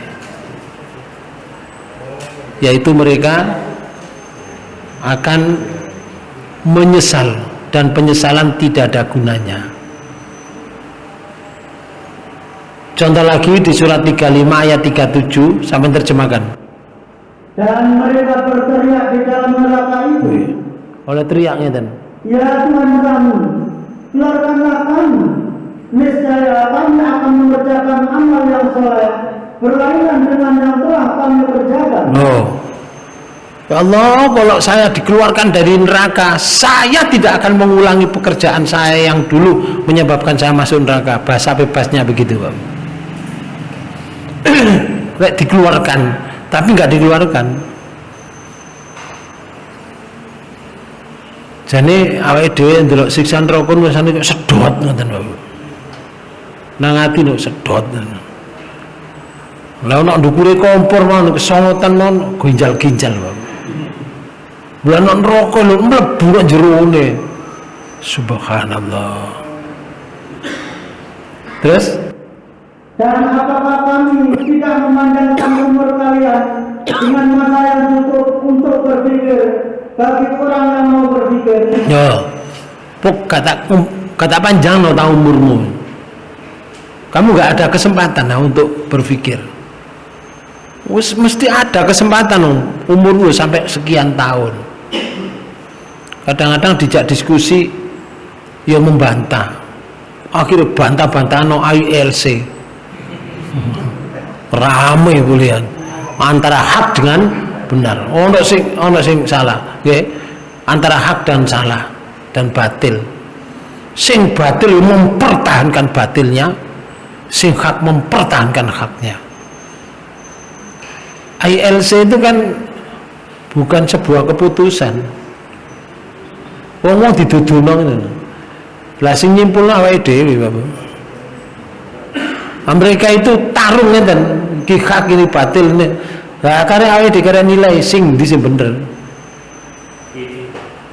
yaitu mereka akan menyesal dan penyesalan tidak ada gunanya. Contoh lagi di surat 35 ayat 37, sampai terjemahkan. Dan mereka berteriak di dalam neraka itu. Oleh teriaknya dan, ya Tuhan kami, keluarkanlah kami. Niscaya kami akan mengerjakan amal yang soleh berlainan dengan yang telah kami kerjakan. Ya Allah, kalau saya dikeluarkan dari neraka, saya tidak akan mengulangi pekerjaan saya yang dulu menyebabkan saya masuk neraka. Bahasa bebasnya begitu, Pak. Kayak dikeluarkan, tapi nggak dikeluarkan. Jadi awake dhewe ndelok siksa neraka rasane kok sedot ngoten, Pak. Nang ati kok sedot. Lah nek ndukure kompor mon kesongotan mon ginjal-ginjal, Pak. Bulan neraka lho mlebu kok jerone. Subhanallah. Terus? Dan apakah kami tidak memandangkan umur kalian dengan masa yang cukup untuk berpikir bagi orang yang mau berpikir? Ya, kata panjang no tahu umurmu. Kamu gak ada kesempatan untuk berpikir. Mesti ada kesempatan umurmu sampai sekian tahun. Kadang-kadang dijak diskusi, ya membantah. Akhirnya bantah-bantah no ILC. Ramai bulian antara hak dengan benar. Ono sing salah, nggih. Antara hak dan salah dan batil. Sing batil mempertahankan batilnya, sing hak mempertahankan haknya. ILC itu kan bukan sebuah keputusan. Wong diduduno ngono. Lah sing nyimpulno awake dhewe, Bapak. Mereka itu tarung ngeten, iki hak ini batil ini. Lah karena awake dhewe nilai sing ndi sing bener.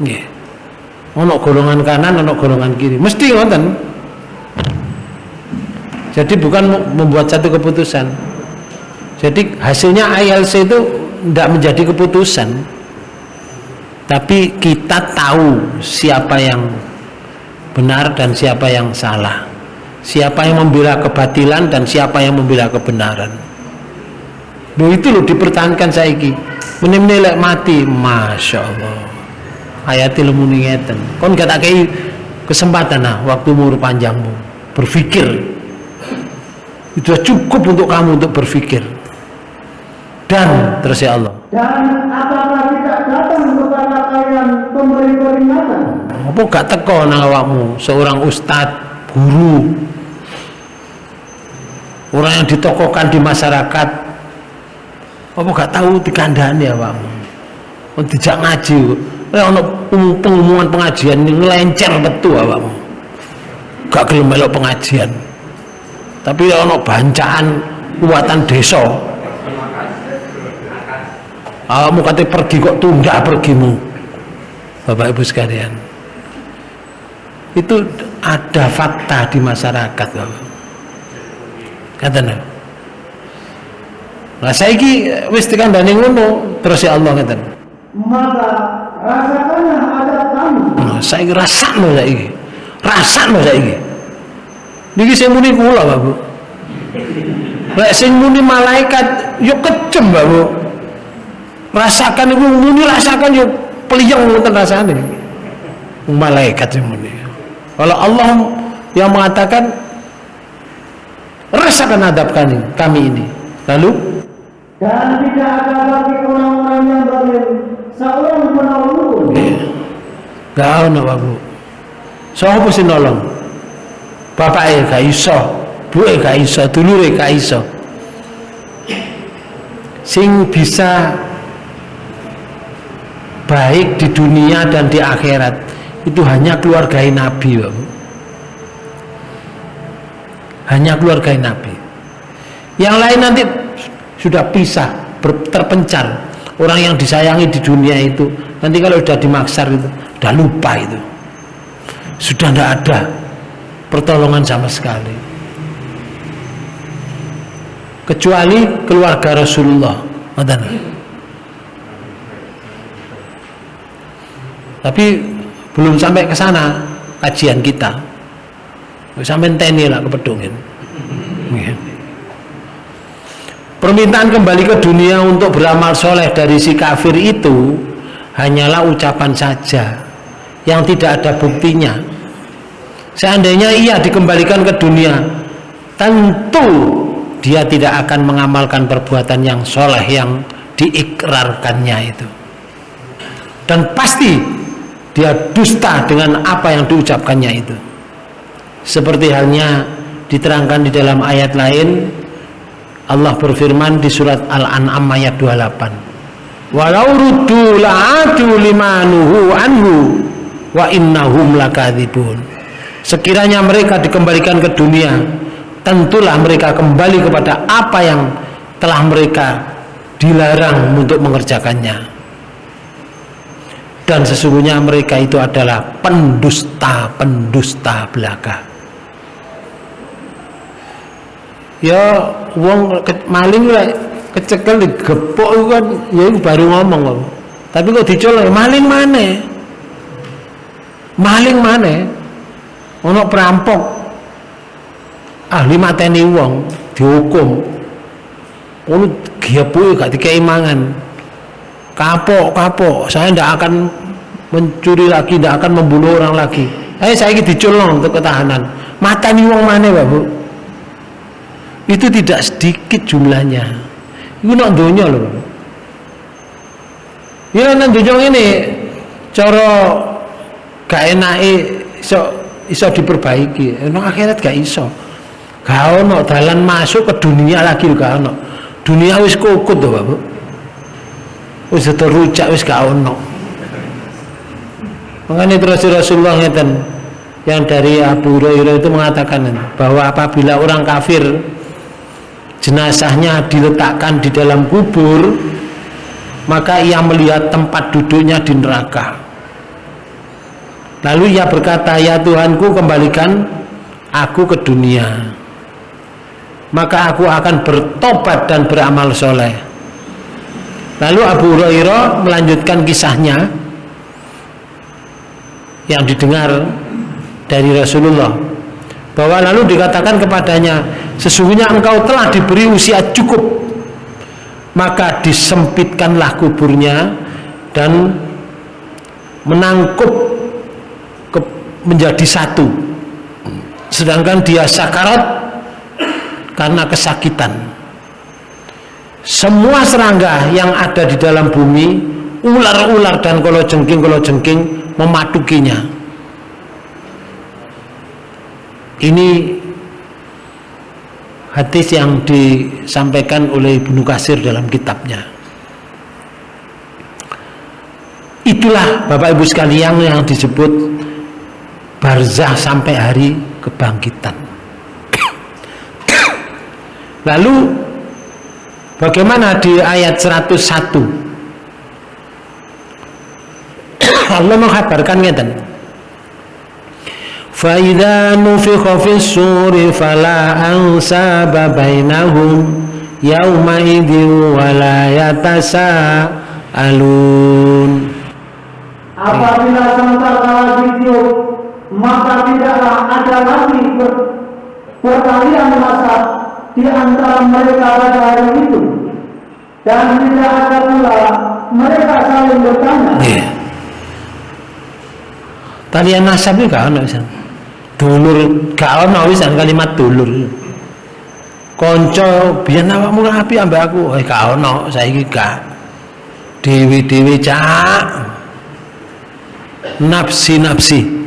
Nggih. Ono golongan kanan, ono golongan kiri. Mesti ngoten. Jadi bukan membuat satu keputusan. Jadi hasilnya ILC itu tidak menjadi keputusan. Tapi kita tahu siapa yang benar dan siapa yang salah. Siapa yang membela kebatilan dan siapa yang membela kebenaran. Loh itu loh dipertahankan saiki. Meni-meni lek mati, Masya Allah. Ayatil muni ngeten. Kon gak tak kei kesempatan waktu umur panjangmu berpikir. Itu cukup untuk kamu untuk berpikir. Dan terus ya Allah. Dan apakah tidak datang kepada kalian pemberi peringatan? Apa gak teko nang awakmu seorang ustadz, guru, orang yang ditokohkan di masyarakat? Apa gak tahu dikandani awakmu? Tidak ngaji. Ono pengumuman pengajian ngelencer betul awakmu. Gak gelem melok pengajian. Tapi ono bancaan kuatan desa. Awakmu kate pergi kok tunda pergimu. Bapak Ibu sekalian. Itu ada fakta di masyarakat, Bapak. Katanya. Lah saiki wis dikandani ngono, terus ya Allah ngeten. Maka rasakanlah adab kami. Saiki rasakno saiki. Rasakno saiki. Niki sing muni kula, Bapak. Lek sing muni malaikat yo kejem, Bapak. Rasakan ibu muni rasakan yo peliyang ngoten rasane. Malaikat sing muni. Kalau Allah yang mengatakan rasakan adab kami ini. Lalu dan tidak ada bagi orang-orang yang zalim seorang penolong. Gak ono, Bapak. Sapa sing nolong? Bapake gak iso, buke gak iso, dulure gak iso. Sing bisa baik di dunia dan di akhirat itu hanya keluarga Nabi, Bapak. Hanya keluarga Nabi. Yang lain nanti sudah pisah, terpencar. Orang yang disayangi di dunia itu nanti kalau sudah di mahsyar itu sudah lupa itu. Sudah tidak ada pertolongan sama sekali. Kecuali keluarga Rasulullah. Tapi belum sampai ke sana kajian kita. Sampai teni lah kepedungin. Permintaan kembali ke dunia untuk beramal soleh dari si kafir itu hanyalah ucapan saja yang tidak ada buktinya. Seandainya ia dikembalikan ke dunia, tentu dia tidak akan mengamalkan perbuatan yang soleh yang diikrarkannya itu. Dan pasti dia dusta dengan apa yang diucapkannya itu. Seperti halnya diterangkan di dalam ayat lain, Allah berfirman di surat Al-An'am ayat 28. Walau ruddu la'adu limanuhu anhu wa innahum lakadzibun. Sekiranya mereka dikembalikan ke dunia, tentulah mereka kembali kepada apa yang telah mereka dilarang untuk mengerjakannya. Dan sesungguhnya mereka itu adalah pendusta-pendusta belaka. Ya wong maling lah kecekel digepok kan ya baru ngomong kok. Tapi kok dicolong maling mana? Maling mana? Ono perampok ahli mateni wong dihukum. Ono gepuke gak dikei mangan. Kapok, saya tidak akan mencuri lagi, tidak akan membunuh orang lagi. Saya ini dicolong untuk ketahanan. Mateni wong mana, Bapak? Itu tidak sedikit jumlahnya. Itu nak donya loh. Ya nak donya ini cara gak enake iso diperbaiki. Nang akhirat gak iso. Gak ono dalan masuk ke dunia lagi gak ono. Dunia wis kokot to, Pak. Wis terrujak wis gak ono. Makanya terus Rasulullah ngeten yang dari Abu Hurairah itu mengatakan bahwa apabila orang kafir jenazahnya diletakkan di dalam kubur, maka ia melihat tempat duduknya di neraka. Lalu ia berkata, ya Tuhanku, kembalikan aku ke dunia, maka aku akan bertobat dan beramal soleh. Lalu Abu Hurairah melanjutkan kisahnya yang didengar dari Rasulullah, bahwa lalu dikatakan kepadanya, sesungguhnya engkau telah diberi usia cukup, maka disempitkanlah kuburnya dan menangkup menjadi satu, sedangkan dia sakarat karena kesakitan. Semua serangga yang ada di dalam bumi, ular-ular dan kalajengking mematukinya. Ini hadis yang disampaikan oleh Ibnu Katsir dalam kitabnya. Itulah Bapak Ibu sekalian yang disebut barzah sampai hari kebangkitan. Lalu bagaimana di ayat 101? Allah mengkabarkan ngeten. Fa idza nufikha fis suri fala ansaba bainahum yauma idzin wa la yatasaalun. Apabila sangkakala ditiup, maka tidaklah ada lagi perkalian nasab di antara mereka pada hari itu, dan tidak ada pula mereka saling bertanya. Talian nasab itu gak ada wisan. Dulur gak ada wisan, kalimat dulur. Konco biyen awakmu rapi ambek aku, gak ono, saiki gak. Dewi-dewi cak. Nafsi,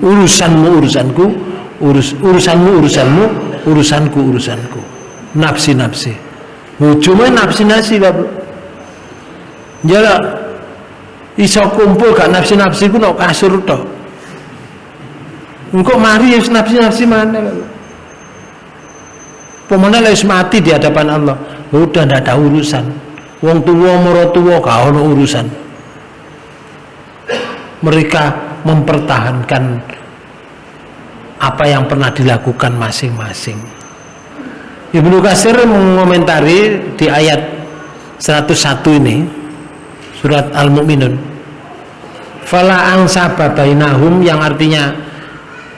urusanmu urusanku, urusanmu urusanmu, urusanku urusanku. Nafsi. Cuma nafsi Bapak. Jala iso kumpul gak nafsi ku nok kasur tok. Engko mari wis nafsi mana Bapak. Pemana wis mati di hadapan Allah. Udah ndak ada urusan. Wong tuwa maratuwa gak ono urusan. Mereka mempertahankan apa yang pernah dilakukan masing-masing. Ibnu Katsir mengomentari di ayat 101 ini, surat Al-Mu'minun, fala ansaba bainahum, yang artinya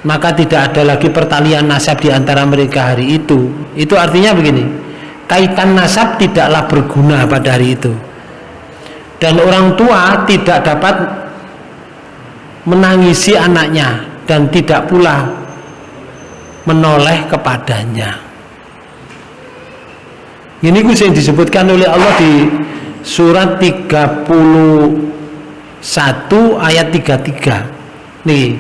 maka tidak ada lagi pertalian nasab di antara mereka hari itu. Itu artinya begini, kaitan nasab tidaklah berguna pada hari itu, dan orang tua tidak dapat menangisi anaknya dan tidak pula menoleh kepadanya. Ini yang disebutkan oleh Allah di surat 31 ayat 33. Nih,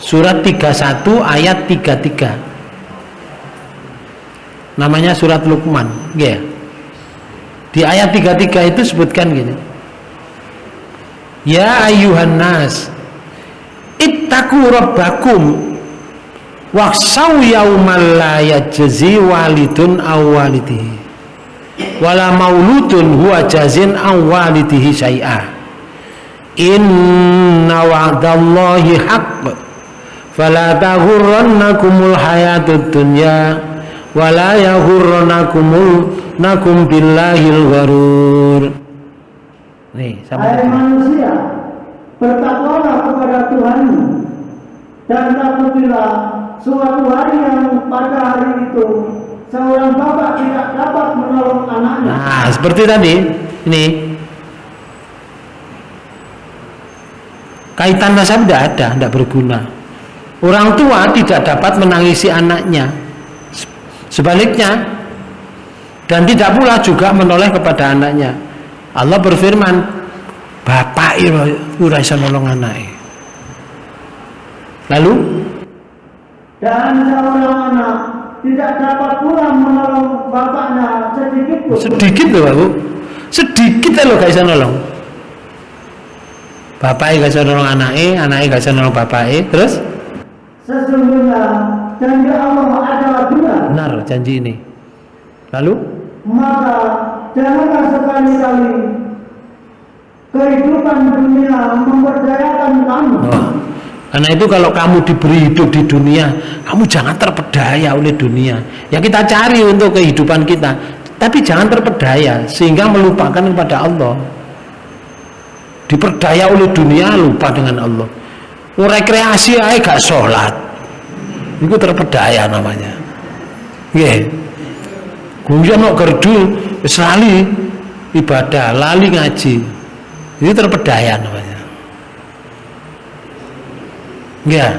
surat 31 ayat 33. Namanya surat Luqman, ya. Di ayat 33 itu sebutkan gini. Ya ayyuhan nas ittaqu rabbakum wakhshaw yaumal la yajzi walidun aw walidihi wala mauludun huwa jazin aw walidihi syai'a inna wa'dallahi haqq fala taghurrannakumul hayatud dunya wala yaghurrannakum billahil gharur. Nih, hai manusia, bertakwalah kepada Tuhanmu dan takutilah suatu hari yang pada hari itu seorang bapak tidak dapat menolong anaknya. Nah, seperti tadi ini kaitan nasab tidak ada, tidak berguna. Orang tua tidak dapat menangisi anaknya, sebaliknya, dan tidak pula juga menoleh kepada anaknya. Allah berfirman, bapak ora iso nolong anake. Lalu dan seorang anak tidak dapat pula menolong bapaknya sedikit pun. Sedikit loh Pak Bu, sedikit loh gak bisa nolong. Bapaknya gak bisa nolong anaknya gak bisa nolong bapaknya. Terus? Sesungguhnya janji Allah adalah benar. Benar janji ini. Lalu? Maka janganlah sekali-kali kehidupan dunia memperdayakan kamu. Oh. Karena itu kalau kamu diberi hidup di dunia, kamu jangan terpedaya oleh dunia. Ya kita cari untuk kehidupan kita, tapi jangan terpedaya sehingga melupakan kepada Allah. Diperdaya oleh dunia, lupa dengan Allah. Rekreasi aja gak sholat, itu terpedaya namanya. Nggih. Guyon nok gerdu wis lali ibadah, lali ngaji. Itu terpedaya namanya. Ya,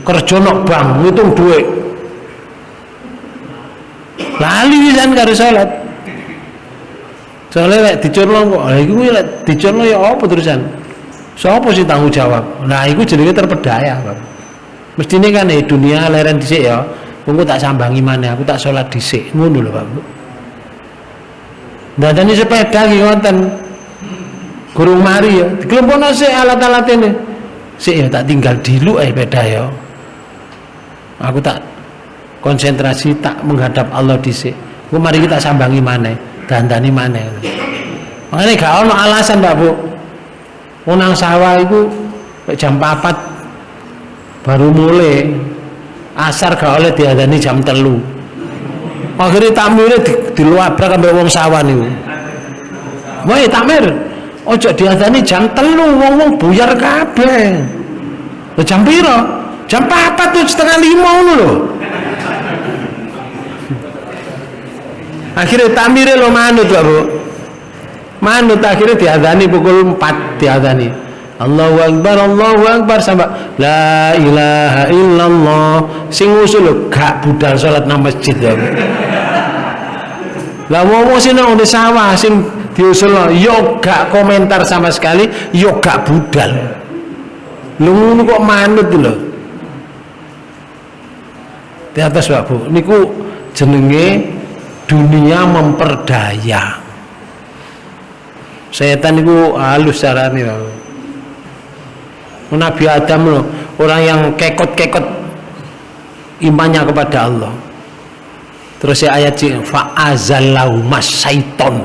kerja nok bank, ngitung duit. Lali pisan karo salat. Soalnya lek diconlo kok, iku lek diconlo ya apa terusan? Siapa sih tanggung jawab? Nah, iku jenenge terpedaya, Pak. Mestine kan dunia leren dhisik ya. Wong tak sambangi maneh, aku tak salat dhisik. Ngono lho, Pak. Ndadani sepeda iki wonten. Gurung mari ya, dikelompono sik alat-alat ini. Sik ya tak tinggal dilu sepeda ya. Aku tak konsentrasi tak menghadap Allah dhisik. Ku mari kita sambangi maneh, dandani maneh. Makane gak ono alasan, Pak Bu. Wong nang sawah iku jam 4 baru mulai. Asar gak oleh diadani jam 3. Akhirnya takmire diluabrak ambek wong sawah niku. Woi takmir, ojo diadani jam 3, wong-wong buyar kabeh. Lho jam piro? Jam 4 tuh setengah 5 ngono lho. Akhirnya takmire lo manut Pak Bu. Manut akhirnya diadani pukul 4 diadani. Allahu Akbar sampai la ilaha illallah. Sing usul gak budal salat nang masjid ya. Lah wong sing nang sawah sing diusul yo gak komentar sama sekali, yo gak budal. Lho ngono kok manut lho. Di atas Pak Bu, niku jenenge dunia memperdaya. Setan niku halus carane Pak Bu. Nabi Adam loh, orang yang kekot-kekot imannya kepada Allah. Terus ya ayat fa'azallahu masyaiton,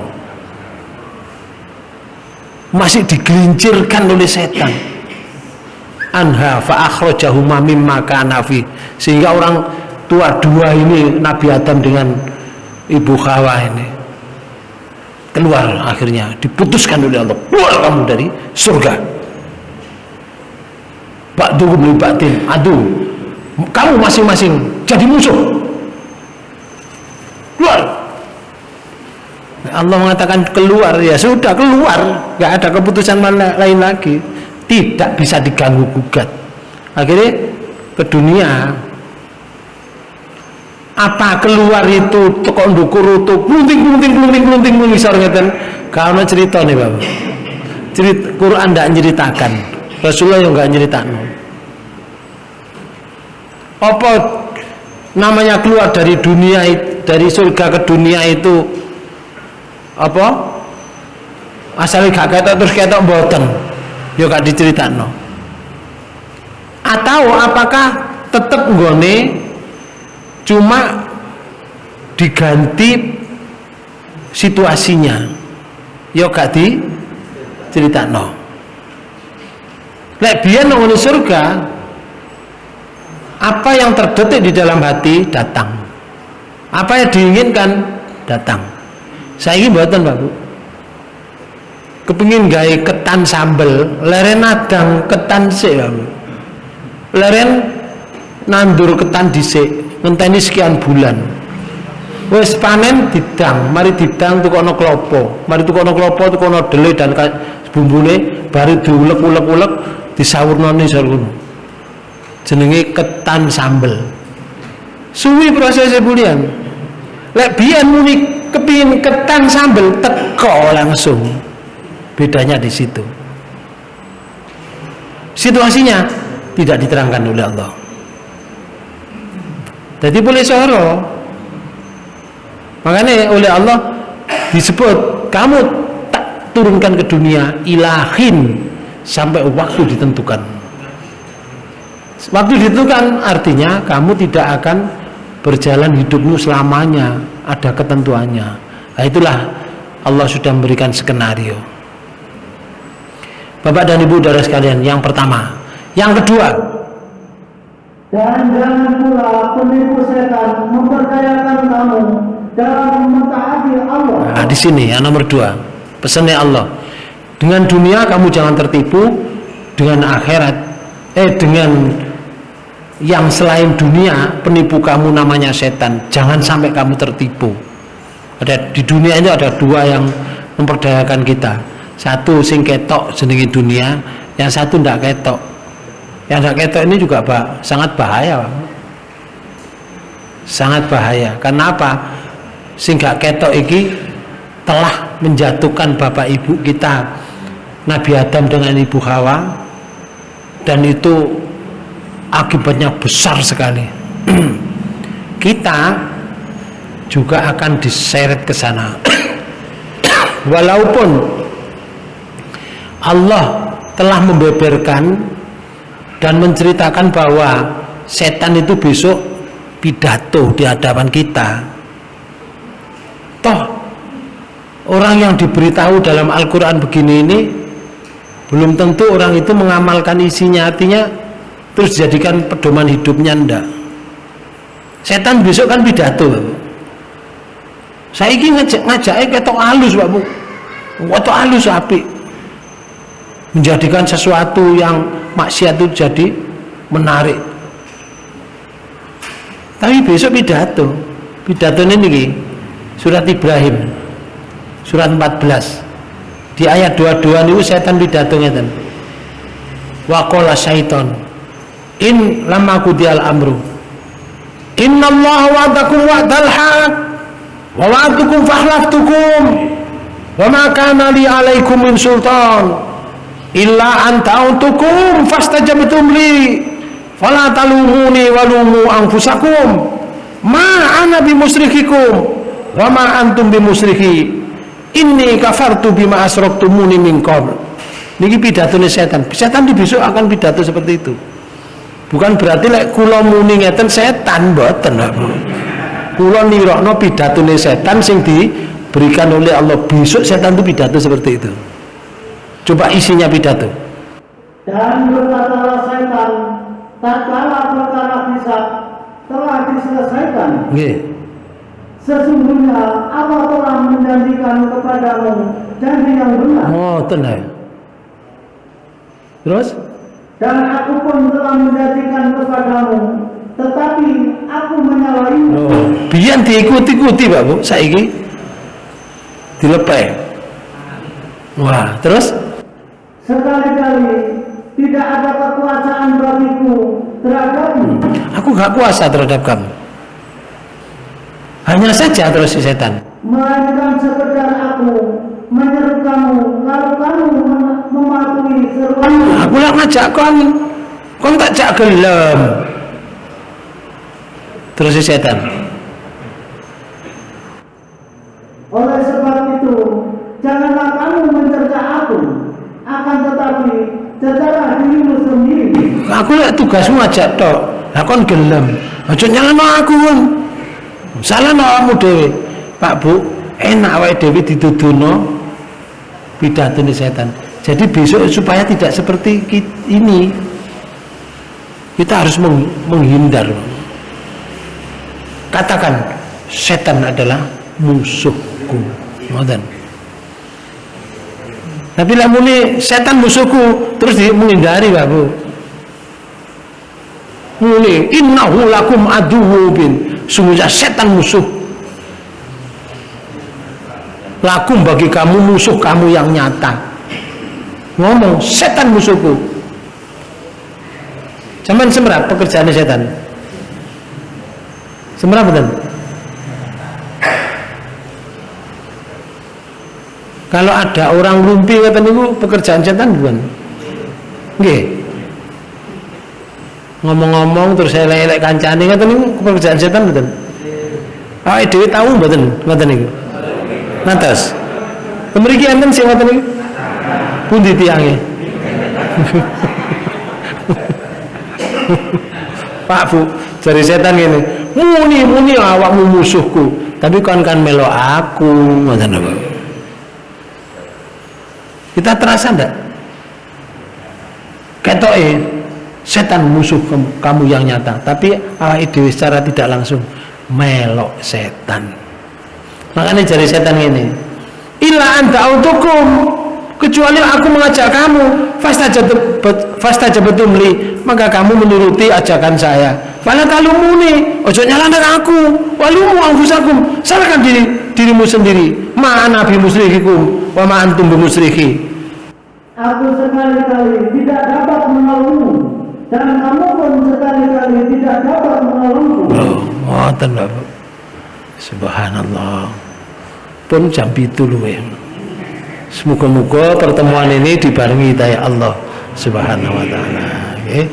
masih digelincirkan oleh setan. Anha fa'akhrajahuma mimma kana fi, sehingga orang tua dua ini Nabi Adam dengan Ibu Hawa ini keluar, akhirnya diputuskan oleh Allah, keluar kamu dari surga. Pak Duh beli batin, aduh, kamu masing-masing jadi musuh. Keluar. Allah mengatakan keluar, ya sudah keluar, nggak ada keputusan lain lagi, tidak bisa diganggu gugat. Akhirnya ke dunia. Apa keluar itu toko ndukur itu glunting misal ngeten. Kalau cerita nih Bapak, cerita Quran tidak ceritakan. Rasulullah yang nggak nyeritakno. Apa namanya keluar dari dunia, dari surga ke dunia itu apa? Asalnya gak ketok terus ketok mboten. Ya gak diceritakno. Atau apakah tetap nggone cuma diganti situasinya? Ya gak diceritakno. Lek biyen nang surga, apa yang terdetik di dalam hati datang. Apa yang diinginkan datang. Saiki mboten Pak Bu. Kepengin gawe ketan sambel, leren nadang ketan sik Pak Bu. Leren nandur ketan dhisik, ngenteni sekian bulan. Wis panen didang, mari didang tukono klopo. Mari tukono klopo, tukono dele dan bumbune baru diulek-ulek disawurnane sarkono. Jenenge ketan sambel. Suwi prosesnya bulian. Lek biyen muni kepingin ketan sambel teko langsung. Bedanya di situ. Situasinya tidak diterangkan oleh Allah. Jadi boleh soro. Makanya oleh Allah disebut kamu tak turunkan ke dunia ilahin sampai waktu ditentukan. Waktu ditentukan artinya kamu tidak akan berjalan hidupmu selamanya, ada ketentuannya. Nah, itulah Allah sudah memberikan skenario. Bapak dan Ibu saudara sekalian, yang pertama. Yang kedua, dan jangan pula penipu setan mempercayakan kamu dalam mentaati Allah. Nah, di sini yang nomor dua, pesannya Allah. Dengan dunia kamu jangan tertipu, dengan akhirat, dengan yang selain dunia penipu kamu namanya setan. Jangan sampai kamu tertipu. Ada di dunia itu ada dua yang memperdayakan kita. Satu sing ketok jenenge dunia, yang satu ndak ketok. Yang ndak ketok ini juga sangat bahaya, Pak. Sangat bahaya. Karena apa? Sing gak ketok iki telah menjatuhkan bapak ibu kita, Nabi Adam dengan ibu Hawa, dan itu akibatnya besar sekali. Kita juga akan diseret ke sana. Walaupun Allah telah membeberkan dan menceritakan bahwa setan itu besok pidato di hadapan kita. Toh orang yang diberitahu dalam Al-Quran begini ini belum tentu orang itu mengamalkan isinya, artinya terus jadikan pedoman hidupnya, ndak. Setan besok kan pidato, saya ingin ngajak ketok halus, Pak Bu, ketok halus api, menjadikan sesuatu yang maksiat itu jadi menarik. Tapi besok pidato ini surat Ibrahim surat 14 di ayat 22 itu setan pidato ngeten. Wa qala syaiton in lamma qudiyal amru innallaha wa'adakum wa'dal haq wa wa'adtukum fakhlaftukum wa ma kana li 'alaikum min sultan illa an ta'utukum fastajabtum li fala talumuni walumu anfusakum ma ana bimusrikikum wa ma antum bimusriki inni kafartu bima asraktumuni min qabl. Niki pidatone setan. Setan di besok akan pidato seperti itu. Bukan berarti lek kula muni ngeten setan, mboten, Pak. Kula nirokno pidatone setan sing diberikan oleh Allah. Besok setan itu pidato seperti itu. Coba isinya pidato. Dan berkatalah setan, tatkala perkara hisab telah diselesaikan. Nggih. Sesungguhnya Allah telah menjanjikan kepadamu janji yang benar. Oh, tenang. Terus? Dan aku pun telah menjanjikan kepadamu, tetapi aku menyalahimu. Oh, biyen diikuti-ikuti, Pak Bu, saiki dilepeh. Wah, terus? Sekali-kali tidak ada kekuasaan bagiku terhadapmu. Aku gak kuasa terhadap kamu. Hanya saja terus si setan. Melainkan sekedar aku menyeru kamu, lalu kamu mematuhi seruanku. Aku lah ngajak kon tak jak gelem. Terus si setan. Oleh sebab itu, janganlah kamu mencerca aku, akan tetapi cercalah dirimu sendiri. Aku lah tugasmu ngajak tok. Lah kon gelem. Aja nyalano aku kon. Salah awakmu dhewe. Pak Bu, enak awake dhewe dituduhno pidatone setan. Jadi besok supaya tidak seperti ini, kita harus menghindar. Katakan setan adalah musuhku. Ngoten. Tapi lah muni setan musuhku terus menghindari, Pak Bu. Muni innahu lakum aduwwun, sungguhnya setan musuh. Lakum bagi kamu musuh kamu yang nyata. Ngomong setan musuhku. Cuman semerap pekerjaan setan. Semerap betul. Kalau ada orang rumpi kata niku pekerjaan setan bukan? Nggih. ngomong-ngomong terus elek-elek kancane ngoten niku pekerjaan setan mboten. Awake dhewe tahu mboten ngoten niku. Nantes. Mriki enten sing ngoten niku. Pundi tiange? Pak Bu, jari setan gini, muni awakmu musuhku, tapi kan melo aku, ngoten apa? Kita terasa ndak? Ketoke setan musuh kamu yang nyata, tapi awake dhewe secara tidak langsung melok setan. Makanya jari setan ini, illa anta autukum, kecuali aku mengajak kamu, fastajabtum li, maka kamu menuruti ajakan saya. Fala talumuni, ojo nyalakan aku, walumu anfusakum, salahkan dirimu sendiri. Ma ana bi musyrikikum wa ma antum bi musyriki. Aku sekali-kali tidak dapat menolongmu, dan kamu pun sekali-kali tidak dapat menolongku. Ngoten lho. Subhanallah. Pun jam 7 luwih. Semoga-moga pertemuan ini dibarengi hidayah Allah Subhanahu wa taala. Okay.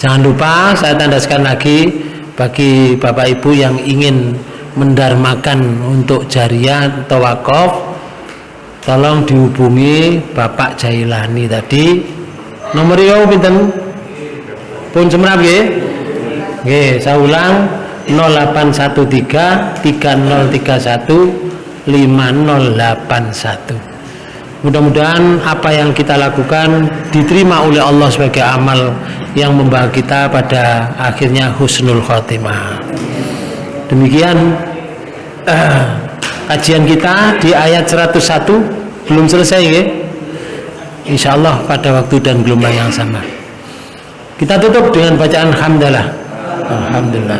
Jangan lupa saya tandaskan lagi bagi Bapak Ibu yang ingin mendarmakan untuk jariyah atau wakaf, tolong dihubungi Bapak Jailani tadi. Nomor yo pinten? Pun semrap nggih. Nggih, saya ulang 0813 3031 5081. Mudah-mudahan apa yang kita lakukan diterima oleh Allah sebagai amal yang membawa kita pada akhirnya husnul khotimah. Demikian kajian kita di ayat 101 belum selesai ya. Insya Allah pada waktu dan gelombang yang sama. Kita tutup dengan bacaan hamdalah. Alhamdulillah.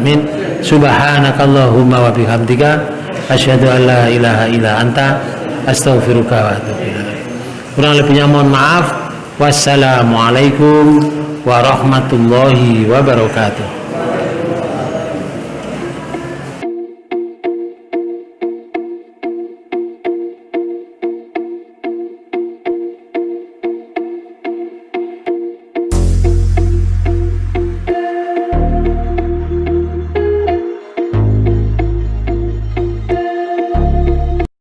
Amin. Subhanakallahumma wa bihamdika asyhadu an la ilaha illa anta astaghfiruka wa atubu ilaik. Kurang lebihnya mohon maaf. Wassalamualaikum warahmatullahi wabarakatuh.